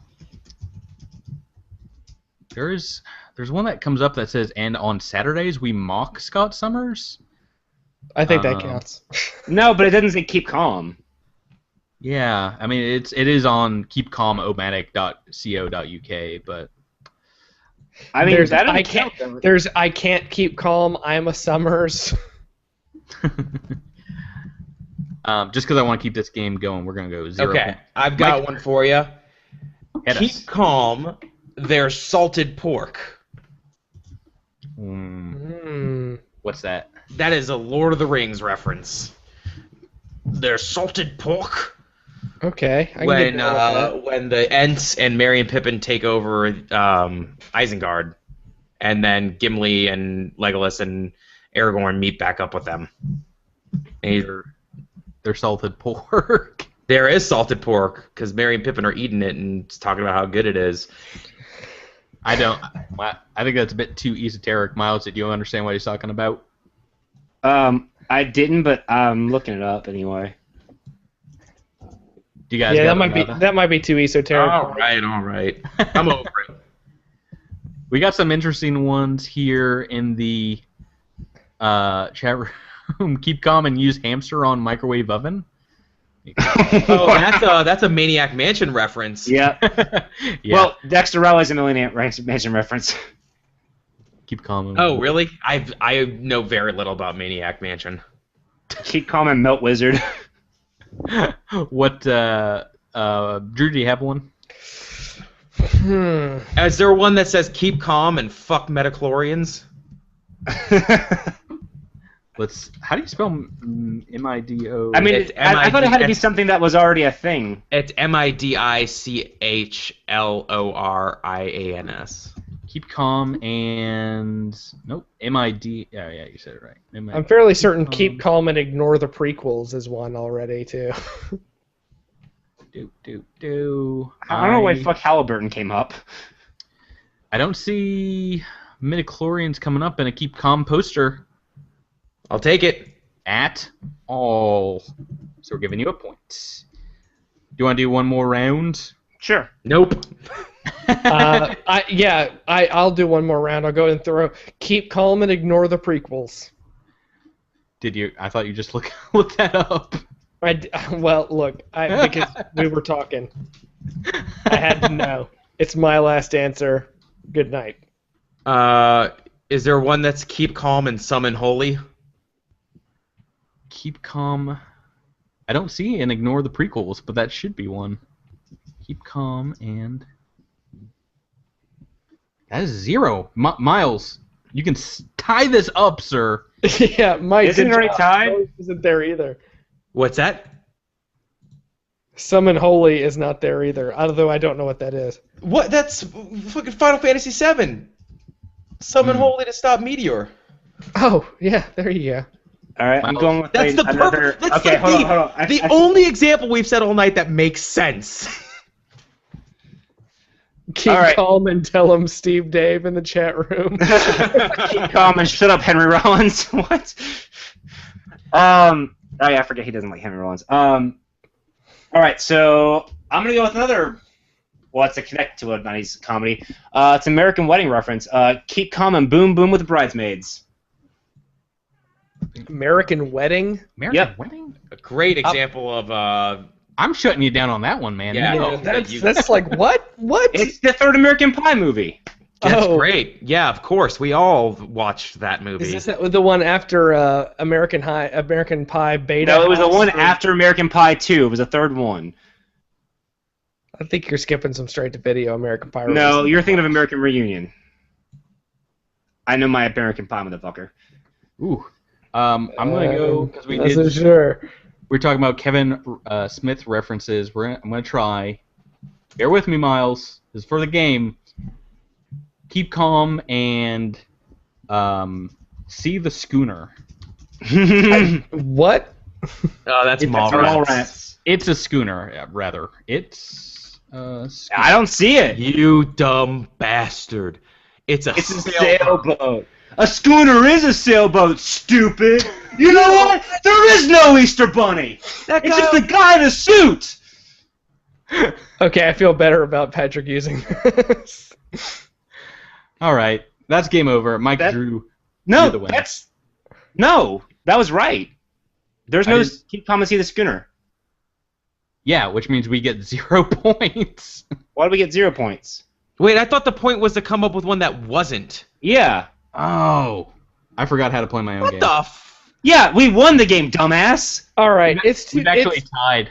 there's one that comes up that says, and on Saturdays we mock Scott Summers. I think that counts. No, but it doesn't say Keep Calm. Yeah, I mean it is on keepcalmomatic.co.uk, but I mean, There's that I doesn't can't. count. There's I can't keep calm. I'm a Summers. just because I want to keep this game going, we're gonna go 0. Okay, I've got Mike- one for you. Hit Keep us. Calm, their salted pork. What's that? That is a Lord of the Rings reference. Their salted pork. Okay. I can get down with that. When the Ents and Merry and Pippin take over Isengard, and then Gimli and Legolas and Aragorn meet back up with them. And They're salted pork. there is salted pork because Merry and Pippin are eating it and talking about how good it is. I don't. I think that's a bit too esoteric. Miles, did you understand what he's talking about? I didn't, but I'm looking it up anyway. Do you guys? Yeah, got that might be too esoteric. All right. I'm over it. We got some interesting ones here in the chat room. Keep calm and use hamster on microwave oven. Oh, that's a Maniac Mansion reference. Yeah. Yeah. Well, Dexter Rowley is a Million Mansion reference. Keep calm. And Oh, really? I know very little about Maniac Mansion. Keep Calm and Melt Wizard. What? Drew, do you have one? Is there one that says keep calm and fuck metachlorians? How do you spell M-I-D-O? I mean, It's I thought it had to be MIDS. something that was already a thing. It's MIDICHLORIANS. Keep calm and nope. M-I-D. Yeah, you said it right. I'm fairly certain keep calm and ignore the prequels is one already too. Do. I don't know why fuck Halliburton came up. I don't see midichlorians coming up in a keep calm poster I'll take it. at all. So we're giving you a point. Do you want to do one more round? Sure. Nope. I'll do one more round. I'll go and throw keep calm and ignore the prequels. Did you? I thought you just look that up. Well, look, because we were talking. I had to know. It's my last answer. Good night. Is there one that's keep calm and summon holy? Keep calm. I don't see and ignore the prequels, but that should be one. Keep calm and that is 0. Miles, you can tie this up, sir. Yeah, Mike. Isn't it already tied? Isn't there either? What's that? Summon Holy is not there either, although I don't know what that is. What? That's fucking Final Fantasy VII. Summon Holy to stop Meteor. Oh, yeah, there you go. All right, I'm going with That's the another. perfect. That's Okay, like hold on. the only example we've said all night that makes sense. Keep All right. calm and tell him Steve Dave in the chat room. Keep calm and shut up, Henry Rollins. What? Oh yeah, I forget he doesn't like Henry Rollins. All right, so I'm gonna go with another. Well, it's a connect to a '90s comedy. It's an American Wedding reference. Keep calm and boom boom with the bridesmaids. American Wedding? American Wedding? A great example of. I'm shutting you down on that one, man. Yeah. No. That's like, what? What? It's the third American Pie movie. That's Oh. great. Yeah, of course. We all watched that movie. Is this the one after American Pie Beta? No, it was the House, one or- after American Pie 2. It was the third one. I think you're skipping some straight to video American Pie. No, release. you're thinking of American Reunion. I know my American Pie, motherfucker. Ooh. I'm going to go, because we That's did. for sure. We're talking about Kevin Smith references. I'm going to try. Bear with me, Miles. This is for the game. Keep calm and see the schooner. What? Oh, that's It's Mallrats. Mallrats. It's a schooner, rather. It's a schooner. I don't see it. You dumb bastard. It's a sailboat. A schooner is a sailboat, stupid. You know what? There is no Easter Bunny. That It's guy- just a guy in a suit. Okay, I feel better about Patrick using this. All right. That's game over. Mike That- Drew. No, You're the winner. that was right. There's I no didn't- keep calm and see the schooner. Yeah, which means we get 0 points. Why do we get 0 points? Wait, I thought the point was to come up with one that wasn't. Yeah. Oh. I forgot how to play my own What game. the Yeah, we won the game, dumbass. All right, it's too. We've actually tied.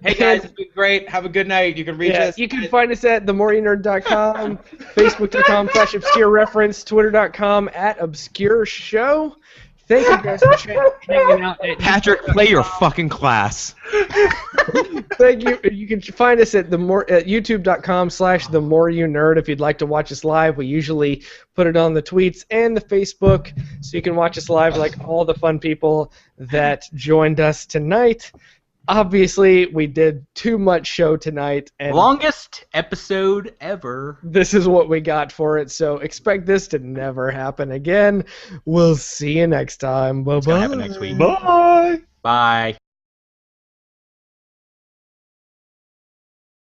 Hey guys, it's been great. Have a good night. You can reach Yeah, us. you can find us at themoreyounerd.com, facebook.com/obscurereference, twitter.com/obscureshow. Thank you guys for hanging out. Patrick, play your fucking class. Thank you. You can find us at youtube.com/themoreyounerd if you'd like to watch us live. We usually put it on the tweets and the Facebook, so you can watch us live like all the fun people that joined us tonight. Obviously, we did too much show tonight, and Longest episode ever. this is what we got for it, so expect this to never happen again. We'll see you next time. Bye-bye. It's gonna happen next week. Bye. Bye.